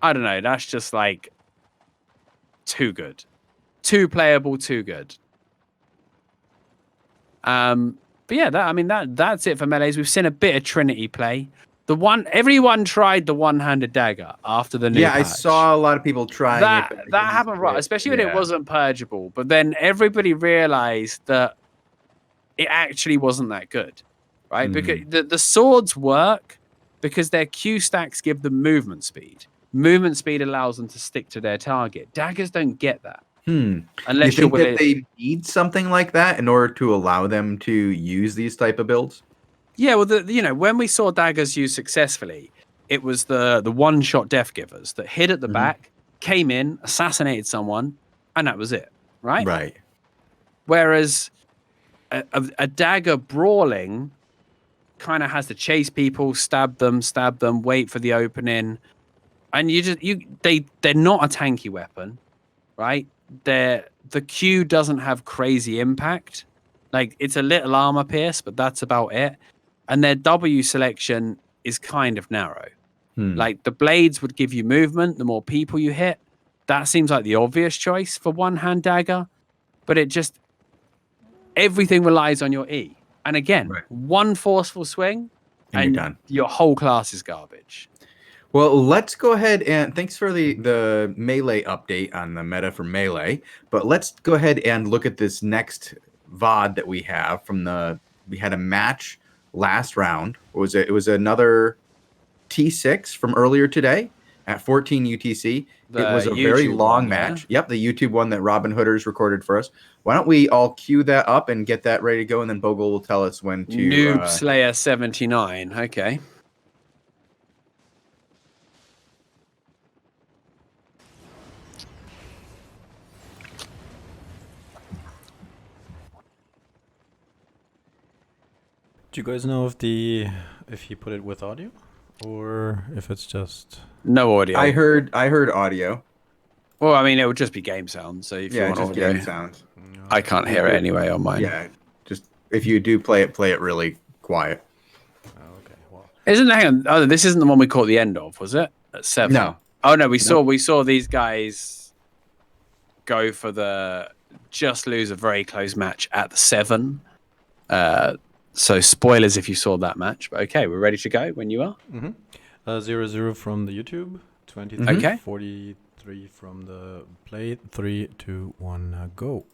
I don't know. That's just like too good, too playable, too good. But yeah, that's it for melees. We've seen a bit of Trinity play. Everyone tried the one-handed dagger after the new patch. I saw a lot of people trying it. That happened right, especially when it wasn't purgeable. But then everybody realized that it actually wasn't that good, right? Because the swords work because their Q stacks give them movement speed. Movement speed allows them to stick to their target. Daggers don't get that. Unless you think that they need something like that in order to allow them to use these type of builds? Yeah, well, when we saw daggers used successfully, it was the one-shot death givers that hid at the back, came in, assassinated someone, and that was it, right? Right. Whereas a dagger brawling kind of has to chase people, stab them, wait for the opening, and they're not a tanky weapon, right? The Q doesn't have crazy impact. Like, it's a little armor pierce, but that's about it. And their W selection is kind of narrow. Like, the blades would give you movement the more people you hit. That seems like the obvious choice for one-hand dagger. But everything relies on your E. And again, one forceful swing, and you're done. Your whole class is garbage. Well, let's go ahead and thanks for the Melee update on the meta for Melee. But let's go ahead and look at this next VOD that we have we had a match last round. It was another T6 from earlier today at 14 UTC. It was a very long match. Yep, the YouTube one that Robin Hooders recorded for us. Why don't we all cue that up and get that ready to go, and then Bogul will tell us when to... Noob Slayer 79. Okay. Do you guys know if he put it with audio or if it's just no audio? I heard audio. Well, I mean, it would just be game sound. So if you want audio, game sound. I can't hear it anyway on mine. Yeah, just if you do play it really quiet. Okay. Well, hang on. Oh, this isn't the one we caught the end of, was it? At 7. No. Oh no, we saw these guys go for just lose a very close match at the 7. So spoilers if you saw that match, but okay, we're ready to go when you are. 0-0 from the YouTube, 23, Okay. 43 from the play, 3, 2, 1, go.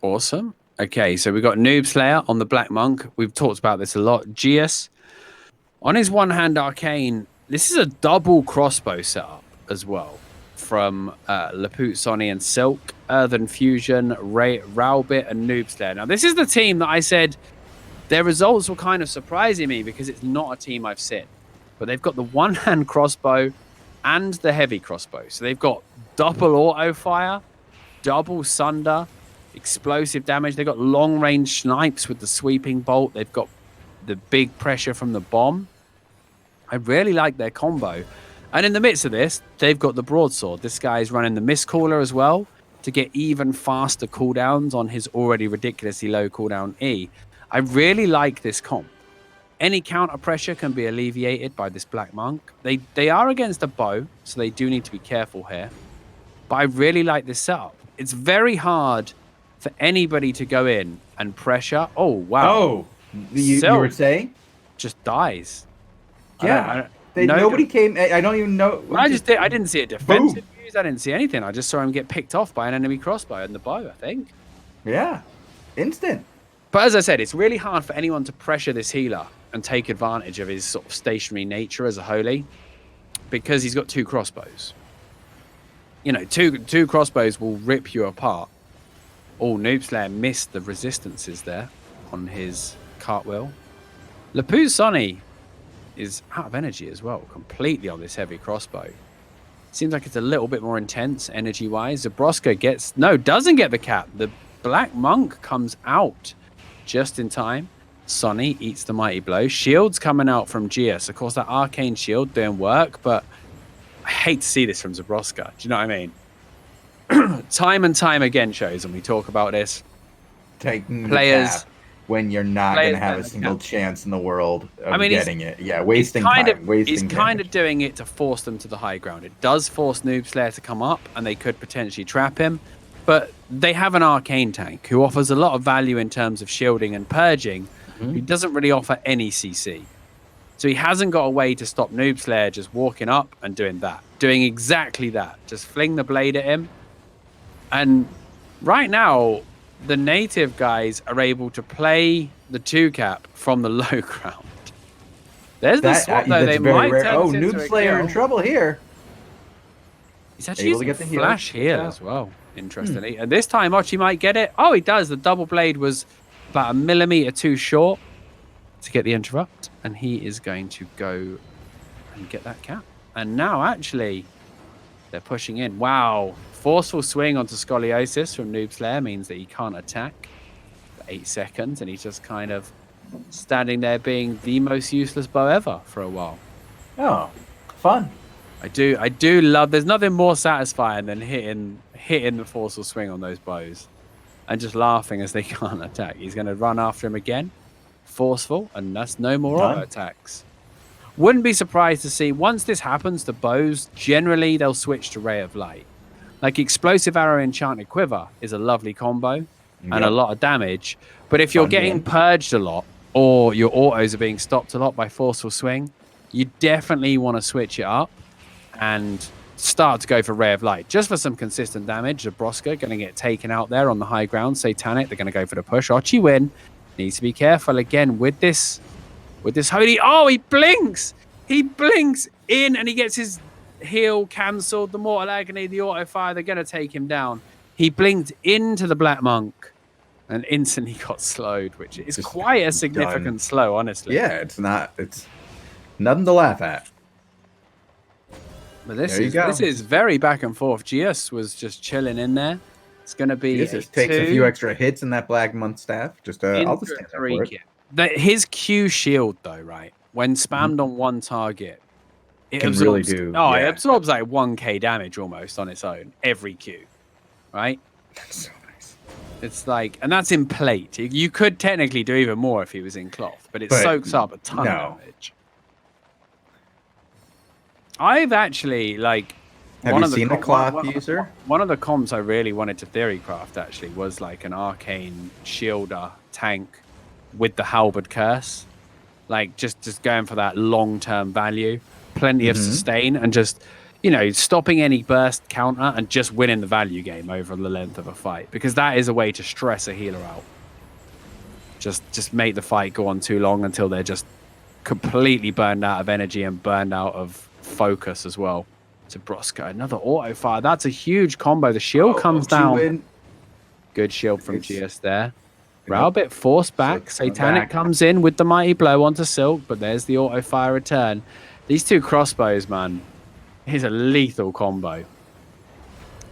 Awesome. Okay, so we got Noob Slayer on the Black Monk. We've talked about this a lot. Gius on his one-hand arcane. This is a double crossbow setup as well from Laput, Sonny, and Silk, Earthen Fusion, Raubit, and Noob Slayer. Now, this is the team that I said their results were kind of surprising me because it's not a team I've seen. But they've got the one-hand crossbow and the heavy crossbow. So they've got double auto fire, double sunder, explosive damage. They've got long-range snipes with the sweeping bolt. They've got the big pressure from the bomb. I really like their combo. And in the midst of this, they've got the broadsword. This guy's running the mist cooler as well to get even faster cooldowns on his already ridiculously low cooldown E. I really like this comp. Any counter pressure can be alleviated by this Black Monk. They are against a bow, so they do need to be careful here. But I really like this setup. It's very hard for anybody to go in and pressure. Oh, wow. Oh, you were saying? Just dies. Yeah. Nobody came. I don't even know. I didn't see a defensive use. I didn't see anything. I just saw him get picked off by an enemy crossbow and the bow, I think. Yeah. Instant. But as I said, it's really hard for anyone to pressure this healer and take advantage of his sort of stationary nature as a holy, because he's got 2 crossbows. You know, two crossbows will rip you apart. Oh, Noobslayer missed the resistances there on his cartwheel. Lepu's Sonny is out of energy as well, completely on this heavy crossbow. Seems like it's a little bit more intense energy-wise. Zabroska doesn't get the cap. The Black Monk comes out just in time. Sonny eats the mighty blow. Shield's coming out from Gius. Of course, that arcane shield doing work, but I hate to see this from Zabroska. Do you know what I mean? Time and time again, Shozen, we talk about this. Taking players the cap when you're not going to have a single chance in the world of getting it. Yeah, wasting time. He's kind of doing it to force them to the high ground. It does force Noobslayer to come up, and they could potentially trap him. But they have an arcane tank who offers a lot of value in terms of shielding and purging. He doesn't really offer any CC. So he hasn't got a way to stop Noobslayer just walking up and doing that. Doing exactly that. Just fling the blade at him. And right now, the native guys are able to play the 2-cap from the low ground. There's the swap, though. They might turn Noobslayer in trouble here. He's actually using a flash heal as well, interestingly. And this time, Ochi might get it. Oh, he does. The double blade was about a millimeter too short to get the interrupt. And he is going to go and get that cap. And now, actually, they're pushing in. Wow. Forceful swing onto Scoliosis from Noobslayer means that he can't attack for 8 seconds. And he's just kind of standing there being the most useless bow ever for a while. Oh, fun. I do love, there's nothing more satisfying than hitting the forceful swing on those bows and just laughing as they can't attack. He's going to run after him again. Forceful, and that's no more auto attacks. Wouldn't be surprised to see, once this happens, the bows, generally they'll switch to Ray of Light. Like Explosive Arrow Enchanted Quiver is a lovely combo and a lot of damage. But if you're getting purged a lot, or your autos are being stopped a lot by Forceful Swing, you definitely want to switch it up and start to go for Ray of Light. Just for some consistent damage. Zabroska going to get taken out there on the high ground. Satanic, they're going to go for the push. Ochi win. Needs to be careful again with this holy. Oh, he blinks! He blinks in and he gets his heal cancelled. The Mortal Agony, the auto fire, they're going to take him down. He blinked into the Black Monk and instantly got slowed, which is quite a significant slow, honestly. Yeah, it's nothing to laugh at. But this is very back and forth. Gius was just chilling in there. It's going to be just takes a few extra hits in that Black Monk staff. I'll just stand there for it. His Q shield, though, right? When spammed on one target, it can really do. Oh, it absorbs like 1k damage almost on its own every Q, right? That's so nice. It's like, and that's in plate. You could technically do even more if he was in cloth, but it soaks up a ton of damage. I've actually Have you seen a cloth user? One of the comps I really wanted to theorycraft actually was like an arcane shielder tank with the halberd curse, like just going for that long-term value, plenty of sustain, and just stopping any burst counter and just winning the value game over the length of a fight, because that is a way to stress a healer out. Just make the fight go on too long until they're just completely burned out of energy and burned out of focus as well. Zabroska, another auto fire. That's a huge combo. The shield comes down. Good shield from GS there. Raubit forced back. Satanic comes in with the mighty blow onto Silk, but there's the auto fire return. These two crossbows, man, is a lethal combo.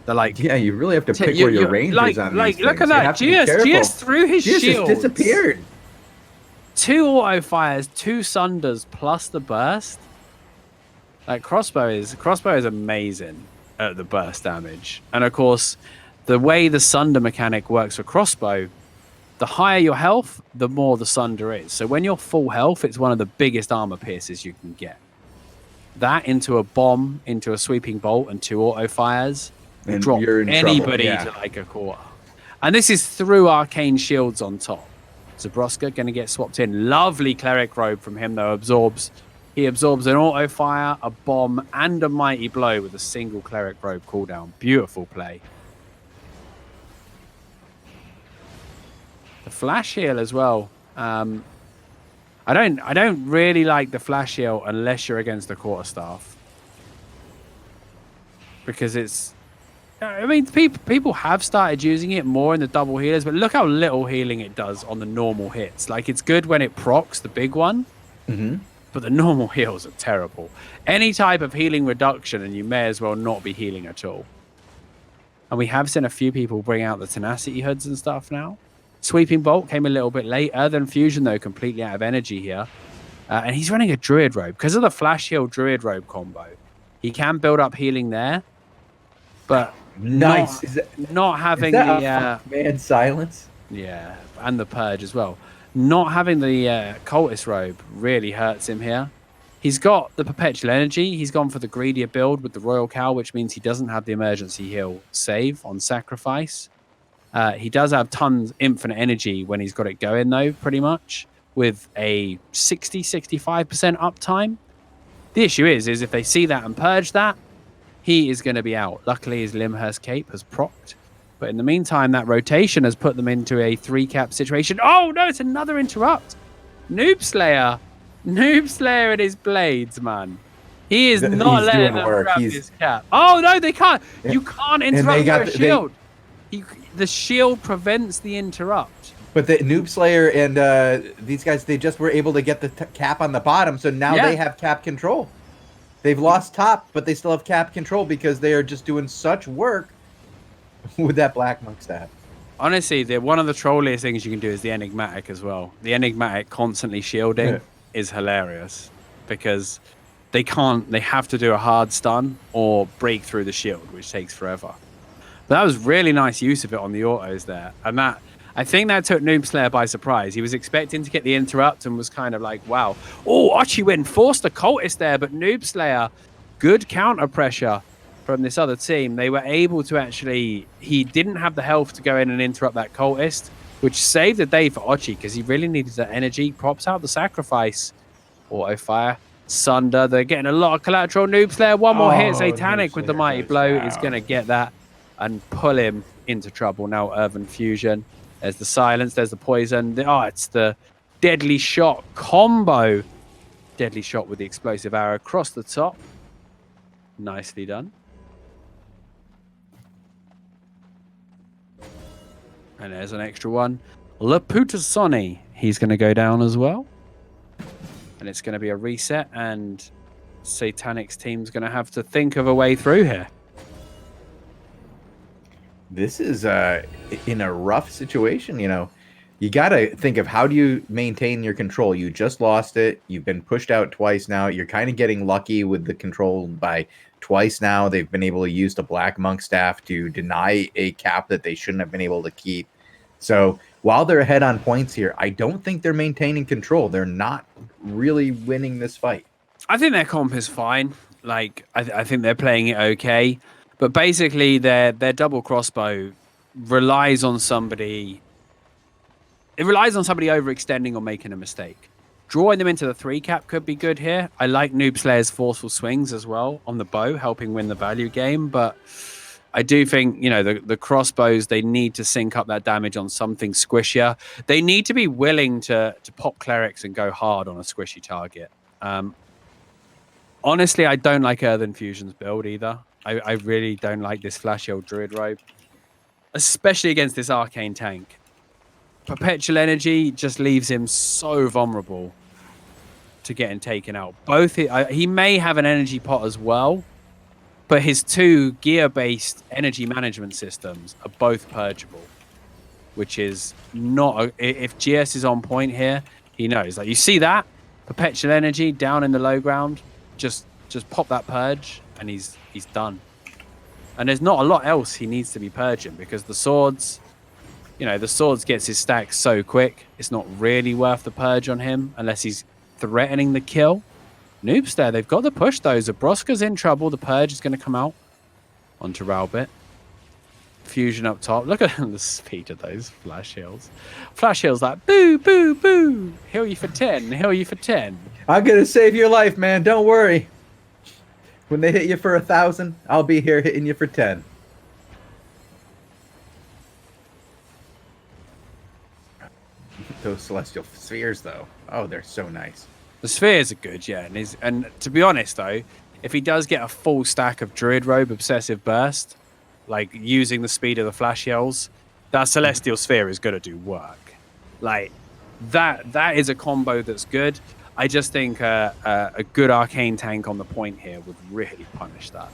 They're like, yeah, you really have to pick where your range is on these look things. at You have that. to be GS threw his GS shield. just disappeared. 2 auto fires, 2 sunders plus the burst. Like crossbow is amazing at the burst damage. And of course, the way the sunder mechanic works for crossbow, the higher your health, the more the sunder is. So when you're full health, it's one of the biggest armor pierces you can get. That into a bomb, into a sweeping bolt, and 2 auto fires will And drop you're in anybody trouble, yeah. to like a quarter. And this is through arcane shields on top. Zabroska going to get swapped in. Lovely cleric robe from him though. He absorbs an auto fire, a bomb, and a mighty blow with a single cleric robe cooldown. Beautiful play. The flash heal as well. I don't really like the flash heal unless you're against the quarterstaff, because it's. I mean, people have started using it more in the double healers, but look how little healing it does on the normal hits. Like, it's good when it procs the big one, but the normal heals are terrible. Any type of healing reduction, and you may as well not be healing at all. And we have seen a few people bring out the tenacity hoods and stuff now. Sweeping bolt came a little bit later than fusion, though, completely out of energy here. And he's running a druid robe because of the flash heal druid robe combo. He can build up healing there, but Nice. Not having is that the man silence. Yeah, and the purge as well. Not having the cultist robe really hurts him here. He's got the perpetual energy. He's gone for the greedier build with the royal cow, which means he doesn't have the emergency heal save on sacrifice. He does have tons infinite energy when he's got it going though, pretty much, with a 60-65% uptime. The issue is if they see that and purge that, he is going to be out. Luckily, his Limhurst cape has procced. But in the meantime, that rotation has put them into a 3-cap situation. Oh, no, it's another interrupt. Noob Slayer and his blades, man. He is not letting them grab his cap. Oh, no, they can't. You can't interrupt with a shield. The shield prevents the interrupt. But the Noob Slayer and these guys, they just were able to get the cap on the bottom, so now they have cap control. They've lost top, but they still have cap control because they are just doing such work with that Black Monk staff. Honestly, one of the trolliest things you can do is the Enigmatic as well. The Enigmatic constantly shielding is hilarious because they have to do a hard stun or break through the shield, which takes forever. But that was really nice use of it on the autos there. And I think that took Noob Slayer by surprise. He was expecting to get the interrupt and was kind of like, wow. Oh, Archie forced a cultist there, but Noob Slayer, good counter pressure from this other team. They were able to he didn't have the health to go in and interrupt that cultist, which saved the day for Ochi because he really needed that energy. Props out the sacrifice. Auto fire. Sunder. They're getting a lot of collateral. Noob Slayer, one more hit. Satanic with the mighty blow is going to get that and pull him into trouble. Now Irvin Fusion. There's the silence, there's the poison. It's the deadly shot combo. Deadly shot with the explosive arrow across the top. Nicely done. And there's an extra one. Laputasoni. He's going to go down as well. And it's going to be a reset, and Satanic's team's going to have to think of a way through here. This is in a rough situation, you know. You got to think of how do you maintain your control. You just lost it. You've been pushed out twice now. You're kind of getting lucky with the control by twice now. They've been able to use the Black Monk staff to deny a cap that they shouldn't have been able to keep. So while they're ahead on points here, I don't think they're maintaining control. They're not really winning this fight. I think their comp is fine. Like, I think they're playing it okay. But basically, their double crossbow relies on somebody. It relies on somebody overextending or making a mistake. Drawing them into the 3-cap could be good here. I like Noob Slayer's forceful swings as well on the bow, helping win the value game. But I do think, you know, the crossbows, they need to sync up that damage on something squishier. They need to be willing to pop clerics and go hard on a squishy target. Honestly, I don't like Earthen Fusion's build either. I really don't like this Flash Hill Druid Robe, especially against this Arcane tank. Perpetual Energy just leaves him so vulnerable to getting taken out. He may have an energy pot as well, but his 2 gear-based energy management systems are both purgeable, which is not... if GS is on point here, he knows. Like, you see that? Perpetual energy down in the low ground. Just pop that purge, and he's done. And there's not a lot else he needs to be purging, because the swords... You know, the swords gets his stack so quick, it's not really worth the purge on him, unless he's threatening the kill. Noobs there, they've got the push though. Zabroska's in trouble. The purge is going to come out onto Ralbit. Fusion up top. Look at the speed of those flash heals. Flash heals like boo, boo, boo. Heal you for 10. Heal you for 10. I'm gonna save your life, man. Don't worry. When they hit you for 1,000, I'll be here hitting you for 10. Those celestial spheres, though. Oh, they're so nice. The spheres are good, yeah. And to be honest, though, if he does get a full stack of Druid Robe Obsessive Burst, like using the speed of the flash yells, that Celestial Sphere is going to do work. Like, that is a combo that's good. I just think a good Arcane tank on the point here would really punish that.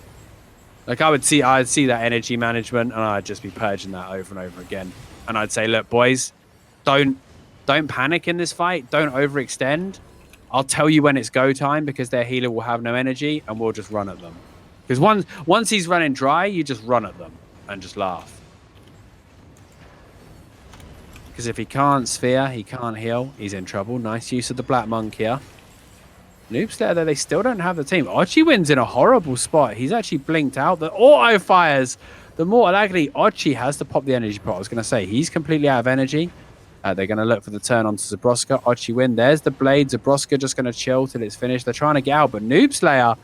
Like, I'd see that energy management, and I'd just be purging that over and over again. And I'd say, look, boys, don't panic in this fight. Don't overextend. I'll tell you when it's go time, because their healer will have no energy, and we'll just run at them. Because once he's running dry, you just run at them and just laugh. Because if he can't sphere, he can't heal, he's in trouble. Nice use of the Black Monk here. Noobs there, though, they still don't have the team. Ochi wins in a horrible spot. He's actually blinked out. The auto fires. The Mortal Agony. Ochi has to pop the energy pot. I was going to say, he's completely out of energy. They're going to look for the turn onto Zabroska. Ochi win. There's the blade. Zabroska just going to chill till it's finished. They're trying to get out, but Noob Slayer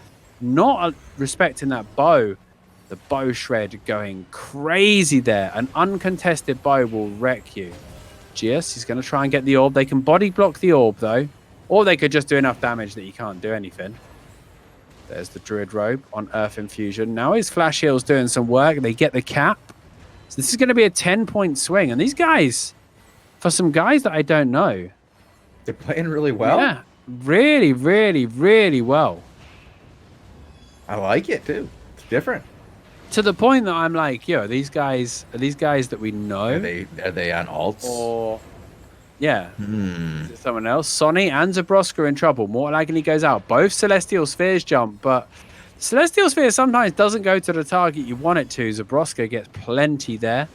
not respecting that bow. The bow shred going crazy there. An uncontested bow will wreck you. GS, he's going to try and get the orb. They can body block the orb, though. Or they could just do enough damage that you can't do anything. There's the Druid Robe on Earth Infusion. Now his Flash Heal's doing some work. They get the cap. So this is going to be a 10-point swing. And these guys... For some guys that I don't know. They're playing really well. Yeah, really, really, really well. I like it, too. It's different. To the point that I'm like, yo, are these guys that we know? Are they on alts? Or, yeah. Is it someone else? Sonny and Zabroska are in trouble. Mortal Agony goes out. Both Celestial Spheres jump, but Celestial Sphere sometimes doesn't go to the target you want it to. Zabroska gets plenty there.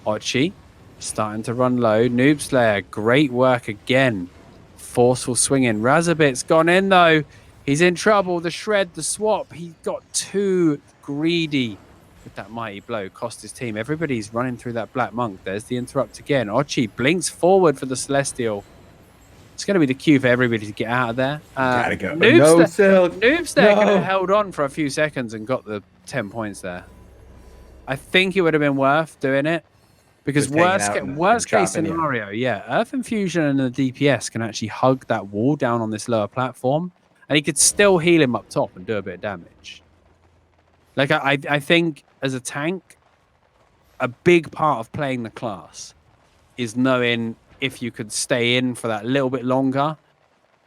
Ochi. Starting to run low. Noob Slayer, great work again. Forceful swinging. Razabit's gone in though. He's in trouble. The shred, the swap. He got too greedy with that mighty blow. Cost his team. Everybody's running through that Black Monk. There's the interrupt again. Ochi blinks forward for the Celestial. It's going to be the cue for everybody to get out of there. Gotta go. Noob's there could have held on for a few seconds and got the 10 points there. I think it would have been worth doing it. Because worst case scenario, yeah, Earth Infusion and the DPS can actually hug that wall down on this lower platform, and he could still heal him up top and do a bit of damage. Like, I think as a tank, a big part of playing the class is knowing if you could stay in for that little bit longer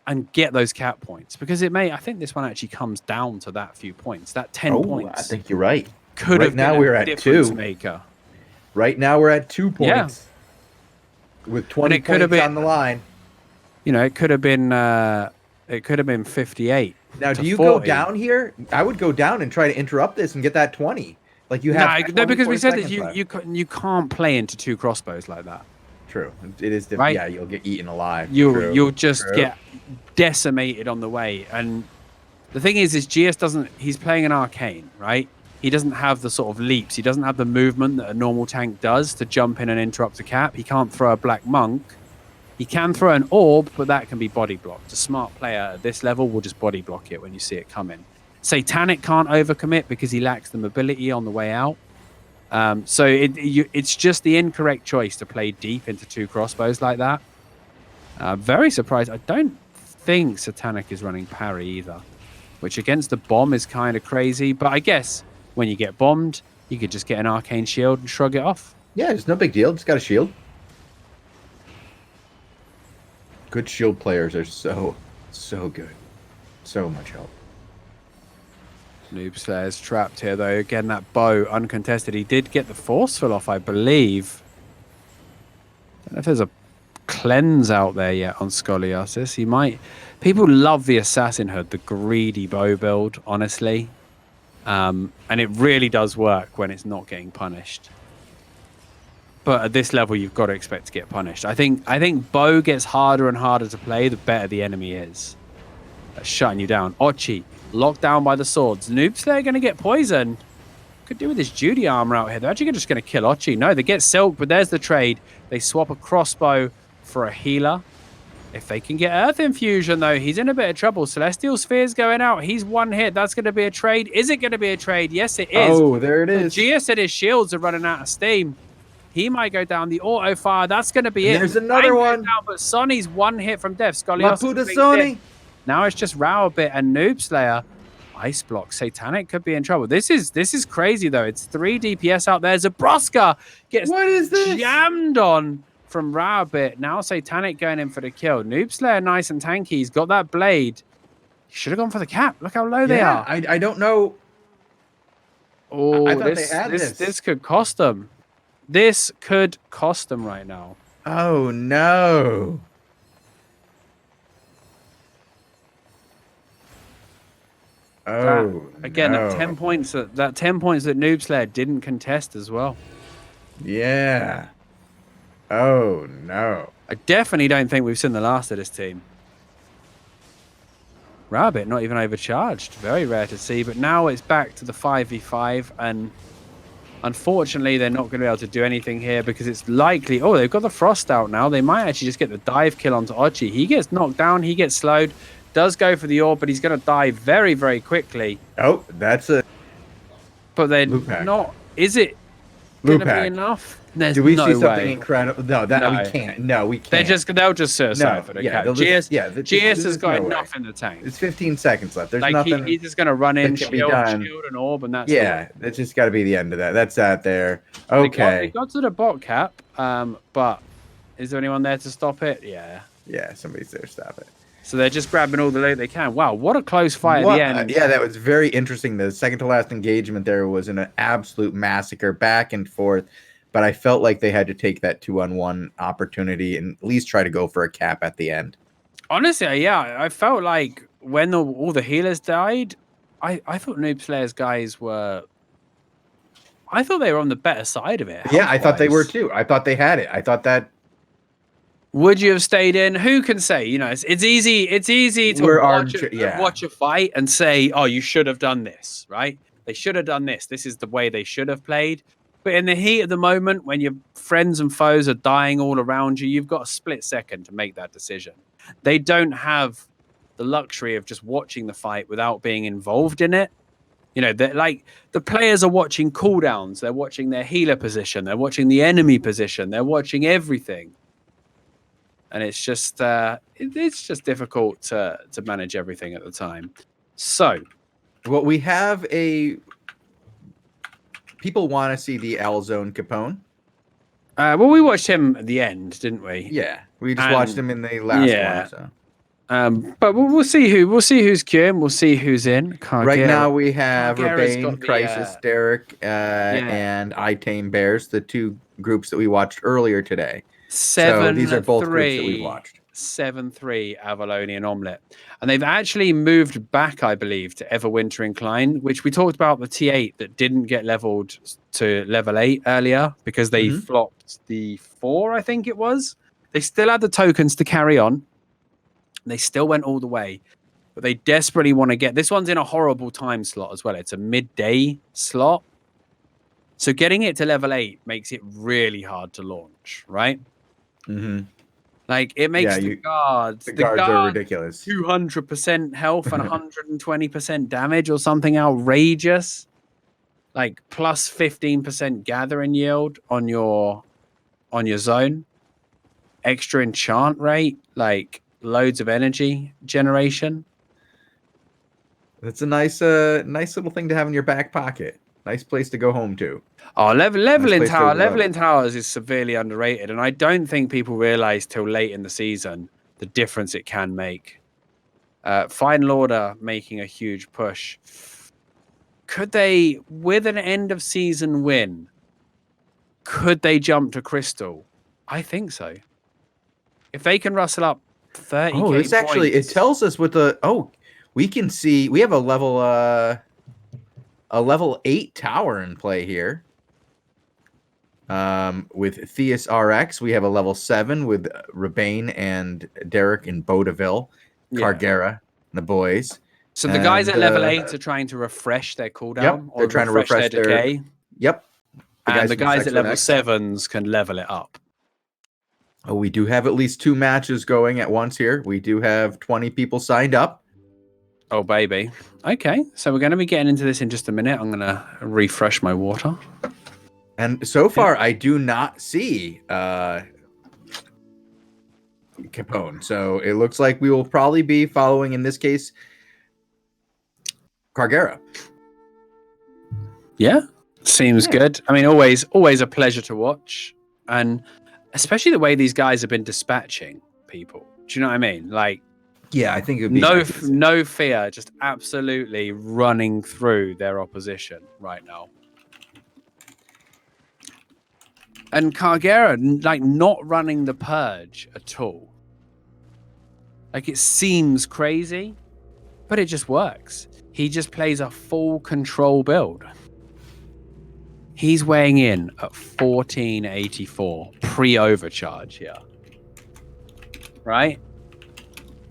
and get those cap points. Because I think this one actually comes down to that few points. That 10 points. I think you're right. Could have been a difference maker. Right now we're at 2 points. Yeah. With 20 points on the line. You know, it could have been 58. Now, do you 40. go down here? I would go down and try to interrupt this and get that 20. Like you have no, because we said that you can't play into 2 crossbows like that. True. It is different. Right? Yeah, you'll get eaten alive. You'll just get decimated on the way. And the thing is GS doesn't... He's playing an Arcane, right? He doesn't have the sort of leaps. He doesn't have the movement that a normal tank does to jump in and interrupt a cap. He can't throw a Black Monk. He can throw an orb, but that can be body blocked. A smart player at this level will just body block it when you see it coming. Satanic can't overcommit because he lacks the mobility on the way out. So it's just the incorrect choice to play deep into 2 crossbows like that. Very surprised. I don't think Satanic is running parry either, which against the bomb is kind of crazy. But I guess... When you get bombed, you could just get an Arcane Shield and shrug it off. Yeah, it's no big deal. Just got a shield. Good shield players are so good. So much help. Noob Slayer's trapped here, though. Again, that bow uncontested. He did get the forceful off, I believe. Don't know if there's a cleanse out there yet on Scoliosis. He might. People love the assassin hood, the greedy bow build, honestly. And it really does work when it's not getting punished. But at this level, you've got to expect to get punished. I think bow gets harder and harder to play the better the enemy is. That's shutting you down. Ochi, locked down by the swords. Noob Slayer going to get poisoned. Could do with his Judy armor out here. They're actually just going to kill Ochi. No, they get Silk, but there's the trade. They swap a crossbow for a healer. If they can get Earth Infusion, though, he's in a bit of trouble. Celestial Sphere's going out. He's one hit. That's going to be a trade. Is it going to be a trade? Yes, it is. Oh, there it is. Gia said his shields are running out of steam. He might go down. The auto fire, that's going to be it. There's another one. Down, but Sonny's one hit from death. Laputa Sonny. Now it's just Rowbit and Noob Slayer. Ice block. Satanic could be in trouble. This is crazy, though. It's 3 DPS out there. Zabroska gets jammed on from Rowbit. Now Satanic going in for the kill. Noob Slayer nice and tanky. He's got that blade. He should have gone for the cap. Look how low they are. I don't know. Oh, I thought they had this could cost them. This could cost them right now. Oh, no. Oh, again, no. that 10 points that Noob Slayer didn't contest as well. Yeah. Oh, no. I definitely don't think we've seen the last of this team. Rabbit not even overcharged. Very rare to see, but now it's back to the 5v5, and unfortunately they're not going to be able to do anything here because it's likely... Oh, they've got the Frost out now. They might actually just get the dive kill onto Ochi. He gets knocked down. He gets slowed. Does go for the orb, but he's going to die very, very quickly. Oh, that's a... But they're Lewpac. not... Is it going to be enough? There's Do we no see something way. incredible? No, we can't. No, we can't. They'll just suicide for the cap. GS has got enough in the tank. It's 15 seconds left. There's like nothing. He's just going to run in, shield done. and orb, and that's that's just got to be the end of that. That's out there. Okay. They got to the bot cap, but is there anyone there to stop it? Yeah. Yeah, somebody's there to stop it. So they're just grabbing all the loot they can. Wow, what a close fight at the end. Yeah, that was very interesting. The second to last engagement there was an absolute massacre, back and forth. But I felt like they had to take that 2-on-1 opportunity and at least try to go for a cap at the end. Honestly, yeah, I felt like when all the healers died, I thought Noob Slayer's guys were... I thought they were on the better side of it. Yeah, I thought they were too. I thought they had it. I thought that... Would you have stayed in? Who can say? You know, it's easy to watch a fight and say, oh, you should have done this, right? They should have done this. This is the way they should have played. But in the heat of the moment, when your friends and foes are dying all around you, you've got a split second to make that decision. They don't have the luxury of just watching the fight without being involved in it. You know, like the players are watching cooldowns. They're watching their healer position. They're watching the enemy position. They're watching everything. And it's just difficult to manage everything at the time. So, well, we have a... People want to see the L-Zone Capone. Well, we watched him at the end, didn't we? Yeah, we just watched him in the last one. So. But we'll see who's queuing. We'll see who's in. Right now we have Rebane, Crisis, Derek, and I Tame Bears, the two groups that we watched earlier today. So these are both groups that we watched. 7-3 Avalonian Omelette. And they've actually moved back, I believe, to Everwinter Incline, which we talked about the T8 that didn't get leveled to level 8 earlier because they flopped the 4, I think it was. They still had the tokens to carry on. They still went all the way. But they desperately want to get... This one's in a horrible time slot as well. It's a midday slot. So getting it to level 8 makes it really hard to launch, right? Mm-hmm. Like, it makes the guards... The guards are ridiculous. 200% health and 120% damage or something outrageous. Like, plus 15% gathering yield on your zone. Extra enchant rate. Like, loads of energy generation. That's a nice little thing to have in your back pocket. Nice place to go home to. Oh, leveling towers is severely underrated, and I don't think people realize till late in the season the difference it can make. Final Order making a huge push. Could they, with an end of season win, could they jump to Crystal? I think so. If they can rustle up 30k Oh, this actually, it points- tells us what the, we can see, we have a level 8 tower in play here. With Theus RX, we have a level 7 with Rebane and Derek in Bodaville, Cargera, the boys. So the guys at level 8 are trying to refresh their cooldown, or they're trying to refresh their decay. Yep. And the from guys at level Section X. 7s can level it up. Oh, we do have at least 2 matches going at once here. We do have 20 people signed up. Oh, baby. Okay, so we're going to be getting into this in just a minute. I'm going to refresh my water. And so far, I do not see Capone. So it looks like we will probably be following, in this case, Cargera. Yeah, seems good. I mean, always a pleasure to watch. And especially the way these guys have been dispatching people. Do you know what I mean? Like, yeah, I think it would be no fear, just absolutely running through their opposition right now. And Cargera, like, not running the purge at all. Like, it seems crazy, but it just works. He just plays a full control build. He's weighing in at 1484 pre-overcharge here. Right?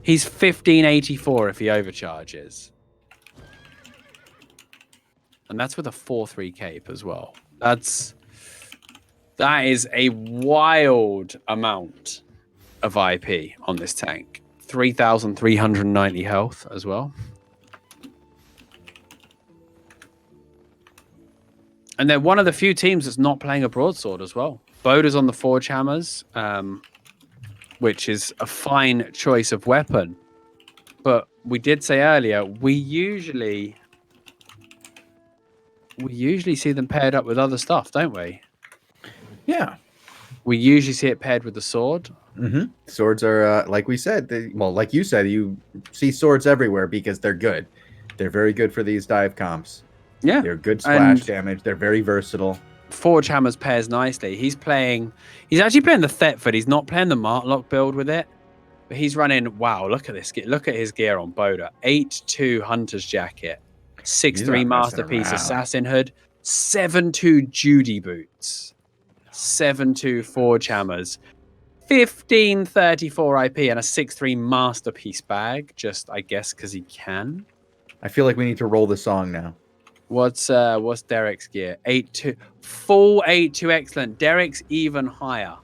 He's 1584 if he overcharges. And that's with a 4-3 cape as well. That is a wild amount of IP on this tank. 3,390 health as well. And they're one of the few teams that's not playing a broadsword as well. Boda's on the Forge Hammers, which is a fine choice of weapon. But we did say earlier, we usually see them paired up with other stuff, don't we? Yeah. We usually see it paired with the sword. Mm-hmm. Swords are, like we said, like you said, you see swords everywhere because they're good. They're very good for these dive comps. Yeah. They're good splash damage. They're very versatile. Forge Hammers pairs nicely. He's actually playing the Thetford. He's not playing the Martlock build with it. But he's running, wow, look at this. Look at his gear on Boda. 8-2 Hunter's Jacket. 6-3 Masterpiece Assassin Hood. 7-2 Judy Boots. 7-2 Forge Hammers. 1534 IP and a 6-3 Masterpiece bag. Just, I guess, because he can. I feel like we need to roll the song now. What's Derek's gear? 8-2. Full 8-2 excellent. Derek's even higher.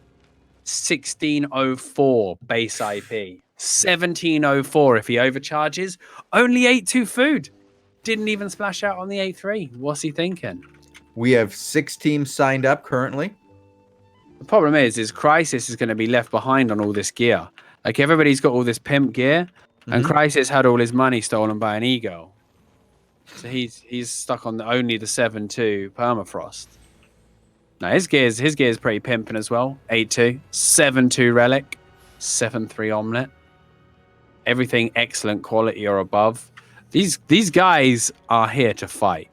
1604 base IP. 1704 if he overcharges. Only 8-2 food. Didn't even splash out on the 8-3. What's he thinking? We have 6 teams signed up currently. The problem is Crisis is going to be left behind on all this gear. Like, everybody's got all this pimp gear, and Crisis had all his money stolen by an ego. So he's stuck on only the 7-2 Permafrost. Now his gear's pretty pimping as well. 8-2, 7-2 Relic, 7-3 Omelette. Everything excellent quality or above. These guys are here to fight.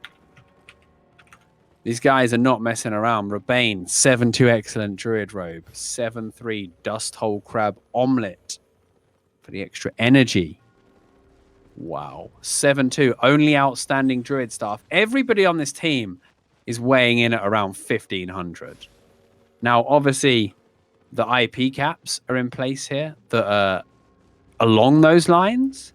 These guys are not messing around. Rebane, 7-2 excellent Druid Robe, 7-3 Dust Hole Crab Omelette for the extra energy. Wow. 7-2. Only outstanding Druid staff. Everybody on this team is weighing in at around 1,500. Now, obviously, the IP caps are in place here that are along those lines.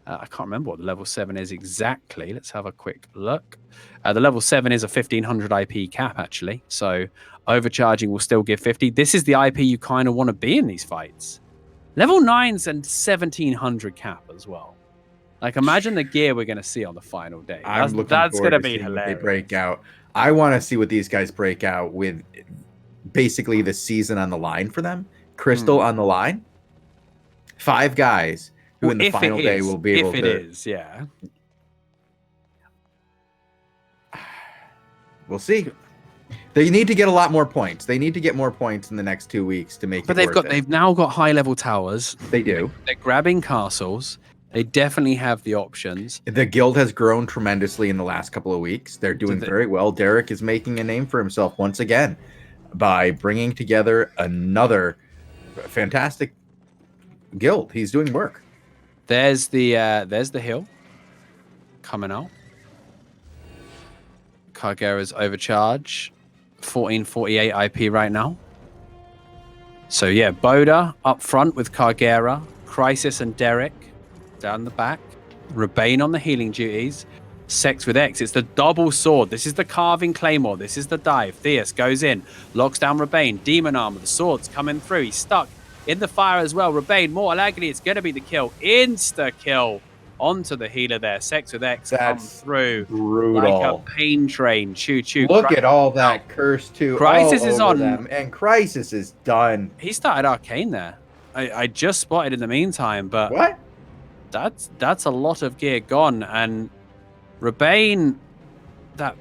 I can't remember what the level 7 is exactly. Let's have a quick look. The level 7 is a 1,500 IP cap, actually. So overcharging will still give 50. This is the IP you kind of want to be in these fights. Level 9's and 1,700 cap as well. Like, imagine the gear we're going to see on the final day. That's going to be hilarious. They break out. I want to see what these guys break out with. Basically, the season on the line for them. Crystal on the line. 5 guys who in the final day will be able to. If it is, yeah. We'll see. They need to get a lot more points. They need to get more points in the next 2 weeks to make it. But they've now got high level towers. They do. They're grabbing castles. They definitely have the options. The guild has grown tremendously in the last couple of weeks. They're doing very well. Derek is making a name for himself once again by bringing together another fantastic guild. He's doing work. There's the hill coming out. Cargera's overcharge, 1448 IP right now. So yeah, Boda up front with Cargera, Crisis and Derek down the back, Rebane on the healing duties, Sex with X. It's the double sword. This is the carving claymore. This is the dive. Theus goes in, locks down Rebane, demon armor. The sword's coming through. He's stuck in the fire as well. Rebane, mortal agony. It's going to be the kill. Insta kill onto the healer there. Sex with X comes through brutal. like a pain train. Choo choo. Look at all that curse too. Crisis is on them, and Crisis is done. He started Arcane there. I just spotted in the meantime, but what? That's a lot of gear gone. And Rebane, that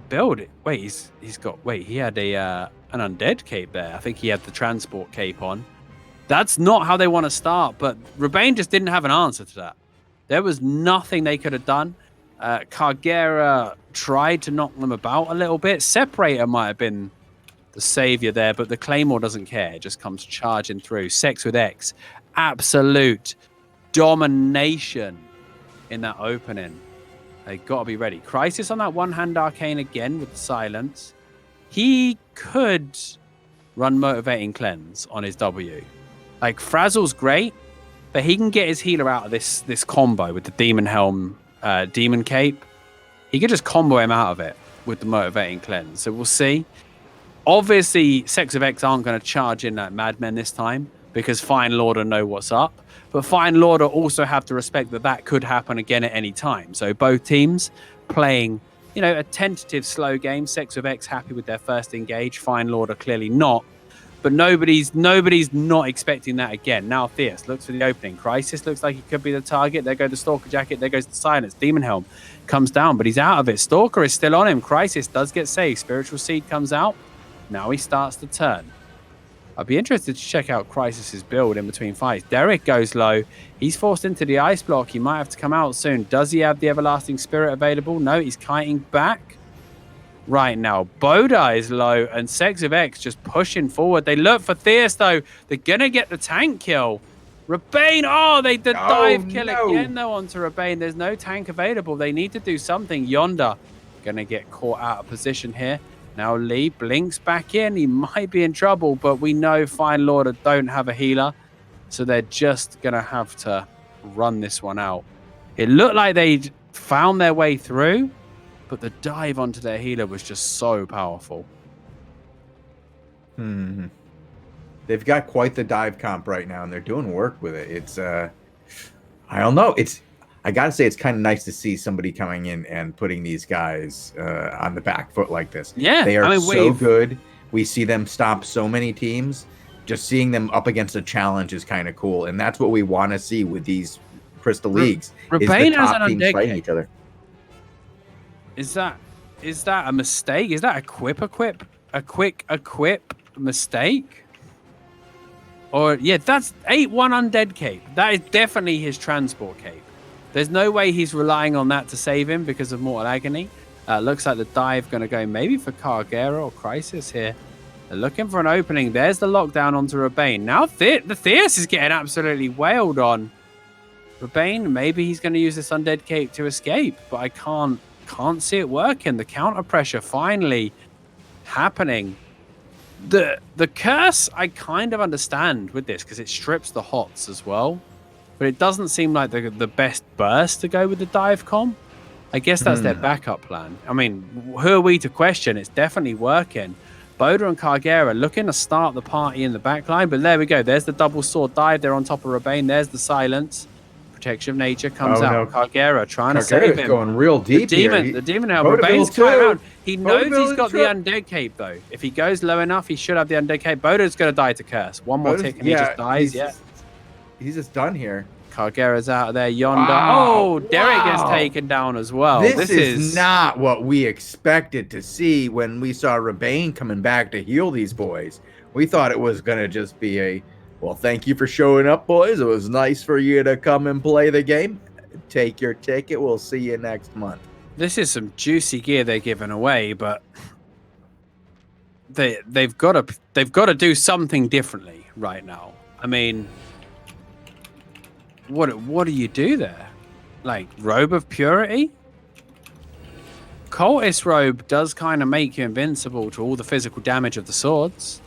build. Wait, he had an undead cape there. I think he had the transport cape on. That's not how they want to start. But Rebane just didn't have an answer to that. There was nothing they could have done. Cargera tried to knock them about a little bit. Separator might have been the savior there, but the Claymore doesn't care. It just comes charging through. Sex with X. Absolute domination in that opening. They got to be ready. Crisis on that one-hand arcane again with the silence. He could run Motivating Cleanse on his W. Like, Frazzle's great, but he can get his healer out of this combo with the Demon Helm, Demon Cape. He could just combo him out of it with the Motivating Cleanse. So we'll see. Obviously, Sex of X aren't going to charge in like madmen this time because Fine Lorder know what's up. But Fine Lorder also have to respect that could happen again at any time. So both teams playing, a tentative slow game. Sex of X happy with their first engage. Fine Lorder clearly not. But nobody's not expecting that again. Now Theus looks for the opening. Crisis looks like he could be the target. There goes the Stalker Jacket. There goes the Silence. Demon Helm comes down, but he's out of it. Stalker is still on him. Crisis does get saved. Spiritual Seed comes out. Now he starts to turn. I'd be interested to check out Crisis's build in between fights. Derek goes low. He's forced into the ice block. He might have to come out soon. Does he have the Everlasting Spirit available? No, he's kiting back right now. Boda is low, and Sex of X just pushing forward. They look for Theus, though. They're going to get the tank kill. Rebane, they did dive kill again, though, onto Rebane. There's no tank available. They need to do something. Yonder going to get caught out of position here. Now Lee blinks back in. He might be in trouble, but we know Fine Lorder don't have a healer, so they're just going to have to run this one out. It looked like they'd found their way through, but the dive onto their healer was just so powerful. They've got quite the dive comp right now, and they're doing work with it. It's, I don't know. I got to say, it's kind of nice to see somebody coming in and putting these guys on the back foot like this. Yeah. They are so good. We see them stop so many teams. Just seeing them up against a challenge is kind of cool. And that's what we want to see with these Crystal Leagues. Rebane has an teams fighting each other. Is that a mistake? Is that a quick equip mistake? Or, yeah, that's 8-1 Undead Cape. That is definitely his transport cape. There's no way he's relying on that to save him because of Mortal Agony. Looks like the dive going to go maybe for Cargera or Crisis here. They're looking for an opening. There's the lockdown onto Rebane. Now the Theus is getting absolutely wailed on. Rebane, maybe he's going to use this Undead Cape to escape, but I can't see it working. The counter pressure finally happening. The curse I kind of understand with this because it strips the hots as well. But it doesn't seem like the best burst to go with the dive comp. I guess that's their backup plan. I mean, who are we to question? It's definitely working. Boda and Cargera looking to start the party in the back line. But there we go. There's the double sword dive. They're on top of Rebane. There's the silence. Protection of Nature comes out. No. Cargera trying to save him. Going real deep here. The demon helm. Rebane's coming around. He knows he's got the Undead Cape, though. If he goes low enough, he should have the Undead Cape. Boda's going to die to curse. One more tick and he just dies. He's just done here. Cargera's out of there. Yonder. Wow. Oh, Derek gets taken down as well. This is not what we expected to see when we saw Rebane coming back to heal these boys. We thought it was going to just be a Well, thank you for showing up, boys. It was nice for you to come and play the game. Take your ticket. We'll see you next month. This is some juicy gear they're giving away, but they've got to do something differently right now. I mean, what do you do there? Like, Robe of Purity? Cultist Robe does kind of make you invincible to all the physical damage of the swords.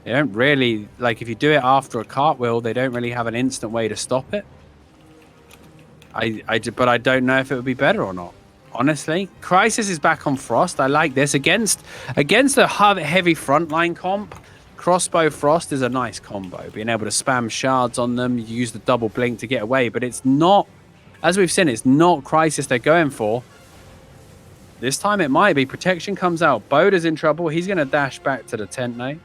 They don't really, like, if you do it after a cartwheel, they don't really have an instant way to stop it. But I don't know if it would be better or not. Honestly, Crisis is back on Frost. I like this against a heavy frontline comp. Crossbow Frost is a nice combo. Being able to spam shards on them, use the double blink to get away, but it's not, as we've seen, it's not Crisis they're going for. This time it might be. Protection comes out. Boda's in trouble. He's going to dash back to the tent now.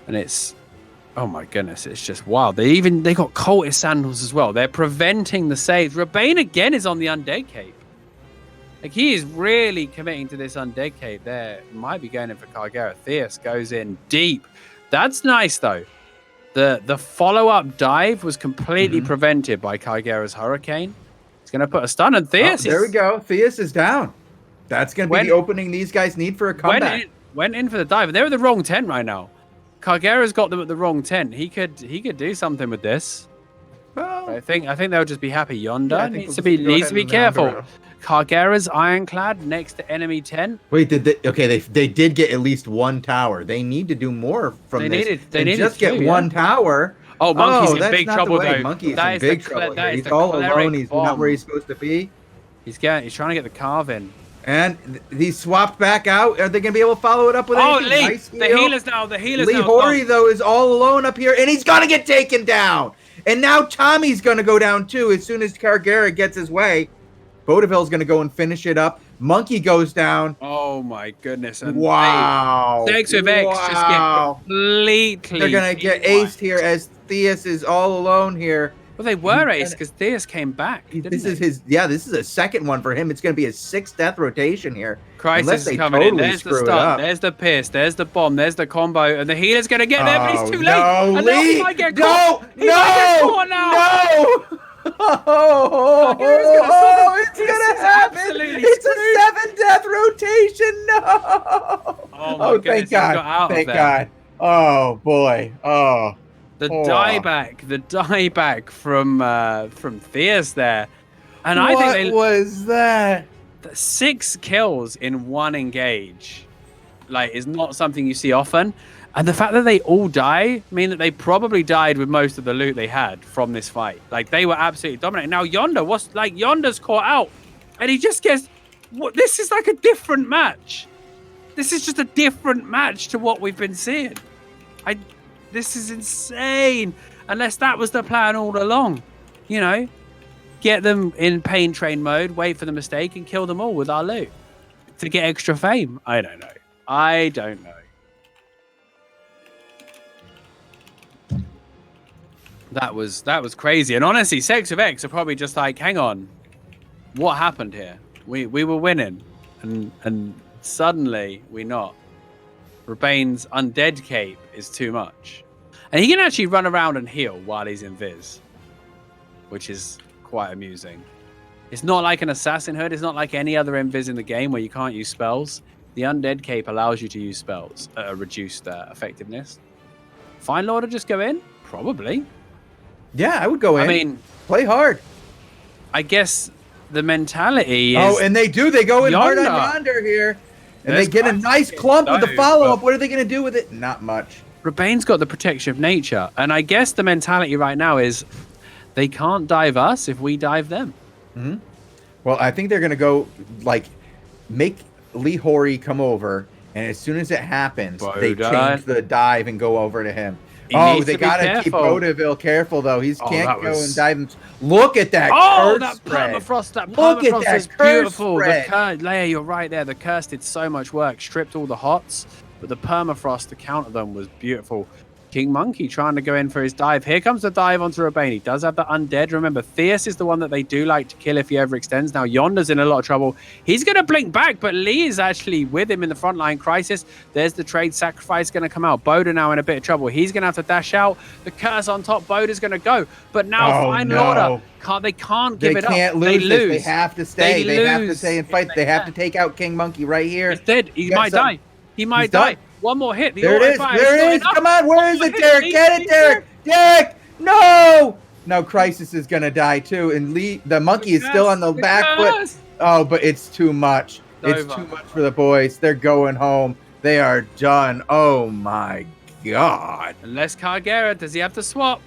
And it's, oh my goodness, it's just wild. They got cultist sandals as well. They're preventing the saves. Rebane again is on the undead cape. Like, he is really committing to this undead cape there. Might be going in for Kargera. Theus goes in deep. That's nice though. The follow-up dive was completely prevented by Kargera's Hurricane. It's going to put a stun on Theus. There we go. Theus is down. That's going to be the opening these guys need for a comeback. Went in for the dive. They're at the wrong tent right now. Kargera's got them at the wrong tent. He could do something with this. Well, I think they'll just be happy. Yonder needs to be careful. Kargera's ironclad next to enemy tent. Wait, they did get at least one tower. They need to do more from this. They needed just get one tower. Oh, Monkey's in big trouble though. Monkey's in big trouble. He's all alone. He's not where he's supposed to be. He's trying to get the carve in. And he swapped back out. Are they going to be able to follow it up with anything? Lee, nice the healer's now. Lee Hori, though, is all alone up here, and he's going to get taken down. And now Tommy's going to go down, too, as soon as Kargera gets his way. Bodaville's going to go and finish it up. Monkey goes down. Oh, my goodness. And wow. Thanks with X just get completely... They're going to get aced here as Theus is all alone here. Well, they were aced because Theus came back. This is a second one for him. It's going to be his 6th death rotation here. Crisis is coming in. There's the stun. There's the pierce. There's the bomb. There's the combo. And the healer's going to get there, but he's too late. No, and Lee! He might get caught. No! It's going to happen. It's a 7-death rotation. No. Oh, thank God. Thank God. Oh, boy. Oh. The dieback from Theus there, and I think what was that? 6 kills in one engage, like, is not something you see often, and the fact that they all die mean that they probably died with most of the loot they had from this fight. Like, they were absolutely dominating. Now Yonder's caught out, and he just gets. This is like a different match. This is just a different match to what we've been seeing. This is insane. Unless that was the plan all along. You know, get them in pain train mode, wait for the mistake, and kill them all with our loot to get extra fame. I don't know. That was crazy. And honestly, Sex of X are probably just like, hang on, what happened here? We were winning, and suddenly we're not. Rabane's undead cape is too much. And he can actually run around and heal while he's in Viz, which is quite amusing. It's not like an assassin hood. It's not like any other invis in the game where you can't use spells. The undead cape allows you to use spells at a reduced effectiveness. Fine Lord will just go in? Probably. Yeah, I would go in. I mean, play hard. I guess the mentality is... Oh, and they do. They go in hard on Yonder here. And they get a nice clump with the follow-up. What are they going to do with it? Not much. Rabane's got the protection of nature. And I guess the mentality right now is they can't dive us if we dive them. Mm-hmm. Well, I think they're going to go, like, make Lee Hori come over. And as soon as it happens, they change the dive and go over to him. They got to keep Bodaville careful, though. He can't go and dive him. Look at that curse spread. That permafrost is beautiful. Leia, you're right there. The curse did so much work. Stripped all the hots, but the permafrost to counter them was beautiful. King Monkey trying to go in for his dive. Here comes the dive onto Urbane. He does have the undead. Remember, Theus is the one that they do like to kill if he overextends. Now, Yonder's in a lot of trouble. He's going to blink back, but Lee is actually with him in the front line. Crisis. There's the trade sacrifice going to come out. Boda now in a bit of trouble. He's going to have to dash out. The curse on top. Boda's going to go. But now, final order. They can't give it up. They can't lose this. They have to stay. They have to stay and fight. They have to take out King Monkey right here. He's dead. He might die. He might die. One more hit. There it is. There it is. Come on. Where is it, Derek? Get it, Derek. Derek. No. No, Crisis is going to die too. And Lee, the monkey is still on the back foot. Oh, but it's too much. It's too much for the boys. They're going home. They are done. Oh, my God. Unless Cargera, does he have to swap?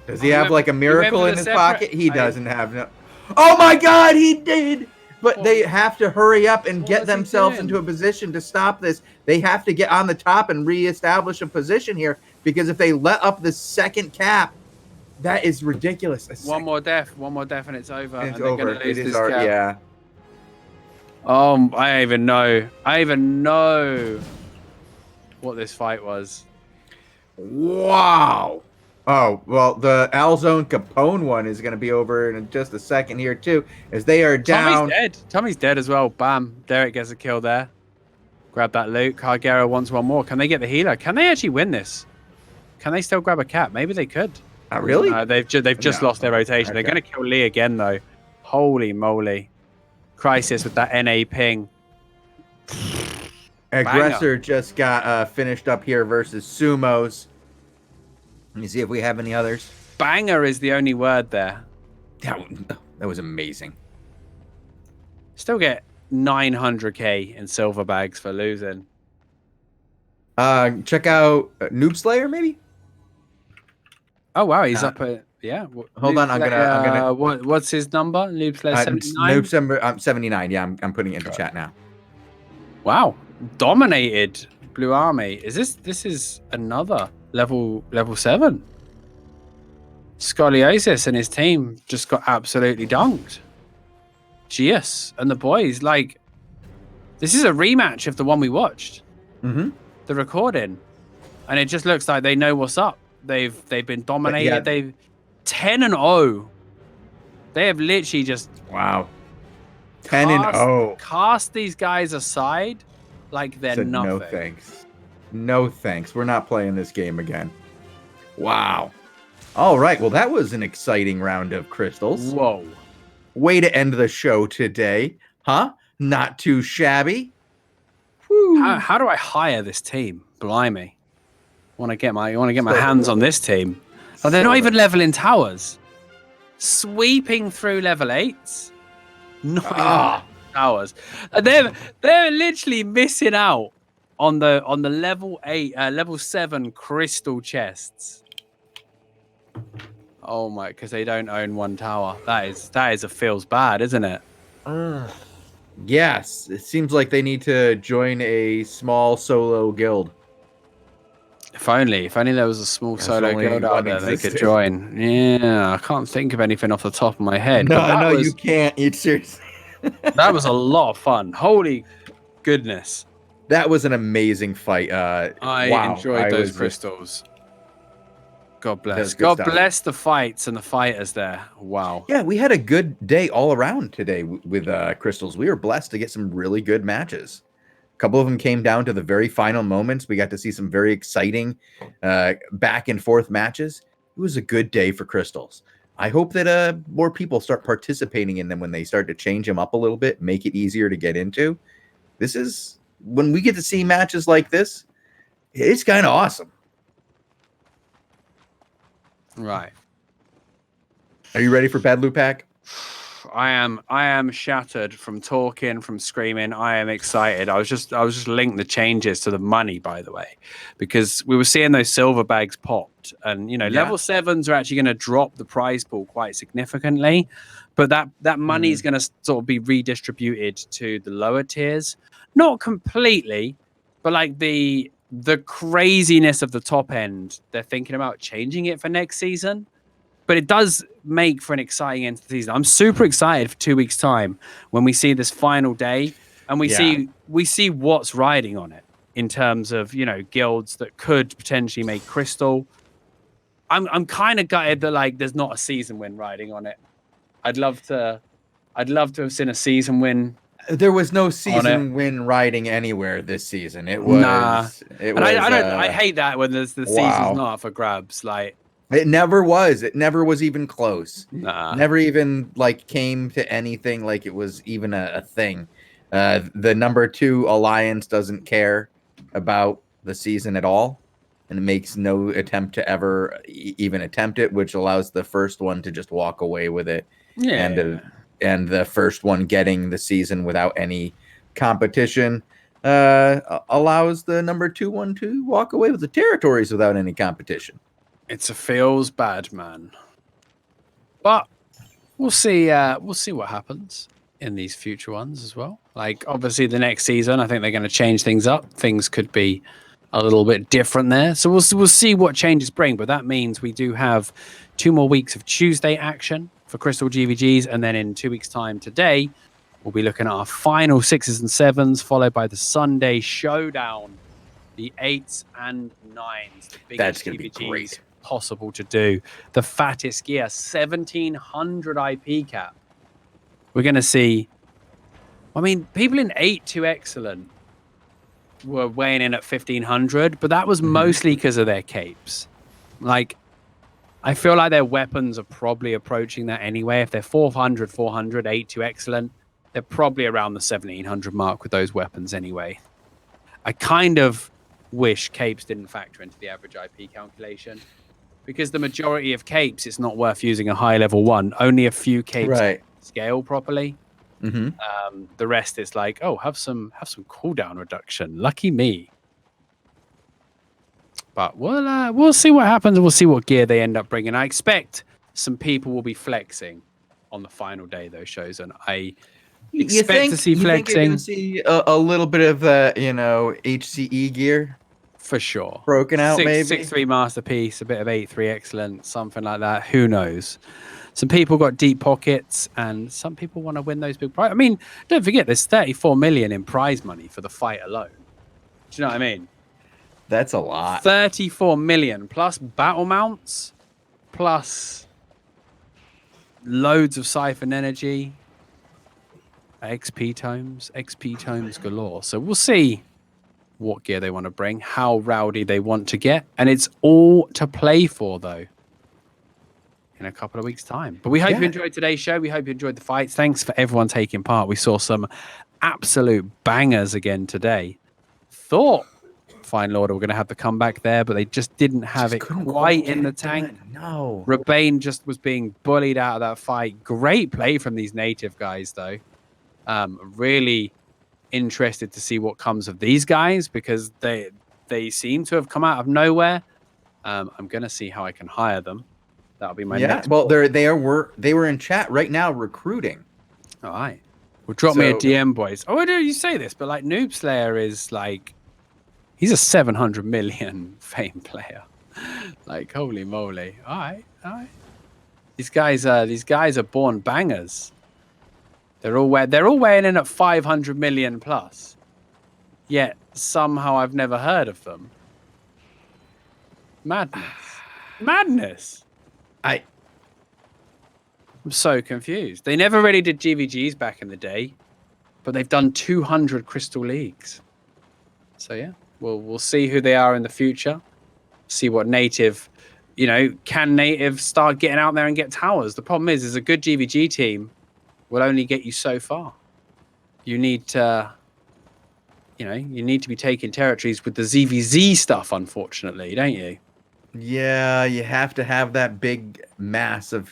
Does he have like a miracle in his pocket? He doesn't have no. Oh, my God. He did. But they have to hurry up and get themselves into a position to stop this. They have to get on the top and reestablish a position here, because if they let up the second cap, that is ridiculous. One more death, and it's over. It's over. It is already, yeah. I even know what this fight was. Wow. Oh, well, the Alzone Capone one is going to be over in just a second here, too, as they are down. Tommy's dead. Tommy's dead as well. Bam. Derek gets a kill there. Grab that loot. Cargera wants one more. Can they get the healer? Can they actually win this? Can they still grab a cap? Maybe they could. Really? They've just lost their rotation. Okay. They're going to kill Lee again, though. Holy moly. Crisis with that NA ping. Aggressor just got finished up here versus Sumos. Let me see if we have any others. Banger is the only word there. That was amazing. Still get 900k in silver bags for losing. Check out Noob Slayer, maybe? Oh, wow. He's up at... Yeah. Hold on. I'm gonna... What's his number? Noob Slayer 79? Noob 79. Yeah, I'm putting it into chat now. Wow. Dominated Blue Army. This is another... Level 7. Scoliosis and his team just got absolutely dunked. Gius and the boys, like, this is a rematch of the one we watched. Mm-hmm. The recording. And it just looks like they know what's up. They've been dominated. Yeah. They've 10-0. They have literally just 10-0. Cast these guys aside like they're nothing. No thanks. No thanks. We're not playing this game again. Wow. All right. Well, that was an exciting round of crystals. Whoa. Way to end the show today, huh? Not too shabby. How do I hire this team? Blimey. Want to get my hands on this team. Oh, they're not even leveling towers. Sweeping through level 8s. Not even towers. They're literally missing out on the level 7 crystal chests. Oh my, because they don't own one tower. That is a feels bad, isn't it? Yes, it seems like they need to join a small solo guild. If only there was a small solo guild out there they could join. Yeah, I can't think of anything off the top of my head. No, you can't. You seriously. That was a lot of fun. Holy goodness. That was an amazing fight. I enjoyed those crystals. God bless. God bless the fights and the fighters there. Wow. Yeah, we had a good day all around today with crystals. We were blessed to get some really good matches. A couple of them came down to the very final moments. We got to see some very exciting back and forth matches. It was a good day for crystals. I hope that more people start participating in them when they start to change them up a little bit, make it easier to get into. This is... When we get to see matches like this, it's kind of awesome. Right. Are you ready for bed, Lewpac? I am shattered from talking, from screaming. I am excited. I was just linking the changes to the money, by the way, because we were seeing those silver bags popped, and level 7s are actually going to drop the prize pool quite significantly, but that money is going to sort of be redistributed to the lower tiers. Not completely, but like the craziness of the top end, they're thinking about changing it for next season. But it does make for an exciting end to the season. I'm super excited for 2 weeks' time when we see this final day and we see what's riding on it. in terms of, you know, guilds that could potentially make Crystal. I'm kind of gutted that like there's not a season win riding on it. I'd love to have seen a season win. There was no season win riding anywhere this season. It was I hate that when there's the season's not up for grabs. Like it never was. It never was even close. Nah. Never even like came to anything like it was even a thing. The number 2 alliance doesn't care about the season at all, and it makes no attempt to ever even attempt it, which allows the first one to just walk away with it. Yeah. And the first one getting the season without any competition allows the number 2 one to walk away with the territories without any competition. It feels bad, man. But we'll see what happens in these future ones as well. Like obviously the next season, I think they're going to change things up. Things could be a little bit different there. So we'll see what changes bring. But that means we do have 2 more weeks of Tuesday action for Crystal GVGs, and then in 2 weeks' time today, we'll be looking at our final 6s and 7s, followed by the Sunday showdown, the 8s and 9s. The biggest That's going to be GVGs great. possible to do. The fattest gear, 1700 IP cap. We're going to see. I mean, people in 8 to excellent were weighing in at 1500, but that was mostly because of their capes. Like, I feel like their weapons are probably approaching that anyway. If they're 400, 8 to excellent, they're probably around the 1700 mark with those weapons anyway. I kind of wish capes didn't factor into the average IP calculation, because the majority of capes, it's not worth using a high level one. Only a few capes scale properly. The rest is like, oh, have some cooldown reduction. Lucky me. But we'll see what happens, and we'll see what gear they end up bringing. I expect some people will be flexing on the final day, though, Shozen. I expect to see flexing. You see a little bit of the, HCE gear for sure. Broken out, maybe 6-3 masterpiece, a bit of 8-3 excellent, something like that. Who knows? Some people got deep pockets, and some people want to win those big prize. I mean, don't forget, there's 34 million in prize money for the fight alone. Do you know what I mean? That's a lot. 34 million plus battle mounts, plus loads of siphon energy, XP tomes galore. So we'll see what gear they want to bring, how rowdy they want to get, and it's all to play for, though, in a couple of weeks' time. But we hope you enjoyed today's show. We hope you enjoyed the fights. Thanks for everyone taking part. We saw some absolute bangers again today. Thought Fine Lord were going to have the comeback there, but they just didn't have it quite in the tank. No. Rebane just was being bullied out of that fight. Great play from these native guys, though. Really interested to see what comes of these guys, because they seem to have come out of nowhere. I'm going to see how I can hire them. That'll be my next. Well, they were in chat right now recruiting. All right. Well, drop me a DM, boys. Oh, I know you say this, but like Noob Slayer is like, he's a 700 million fame player. Like, holy moly. All right. These guys are born bangers. They're all weighing in at 500 million plus. Yet somehow I've never heard of them. Madness. I'm so confused. They never really did GVGs back in the day, but they've done 200 Crystal Leagues. So yeah, we'll see who they are in the future. See what native, can native start getting out there and get towers. The problem is a good GVG team will only get you so far. You need to, you need to be taking territories with the ZVZ stuff, unfortunately, don't you? Yeah, you have to have that big mass of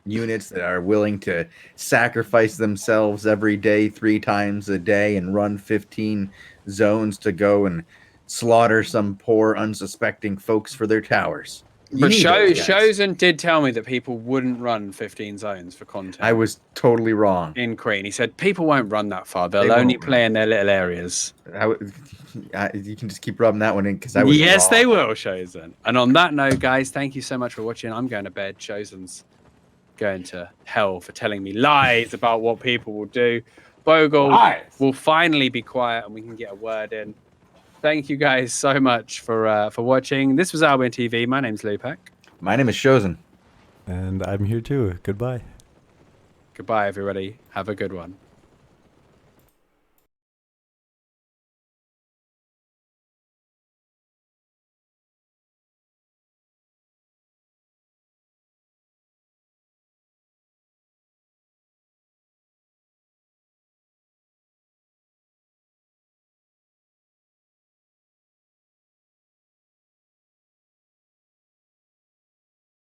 units that are willing to sacrifice themselves every day, 3 times a day, and run 15 zones to go and slaughter some poor, unsuspecting folks for their towers. But Shozen did tell me that people wouldn't run 15 zones for content. I was totally wrong. In Queen, he said people won't run that far. They'll only play in their little areas. You can just keep rubbing that one in, because I was Yes, wrong. they will, Shozen. And on that note, guys, thank you so much for watching. I'm going to bed. Shozen's going to hell for telling me lies about what people will do. Bogul will finally be quiet and we can get a word in. Thank you guys so much for watching. This was Albion TV. My name's Lewpac. My name is Shozen. And I'm here too. Goodbye. Goodbye, everybody. Have a good one.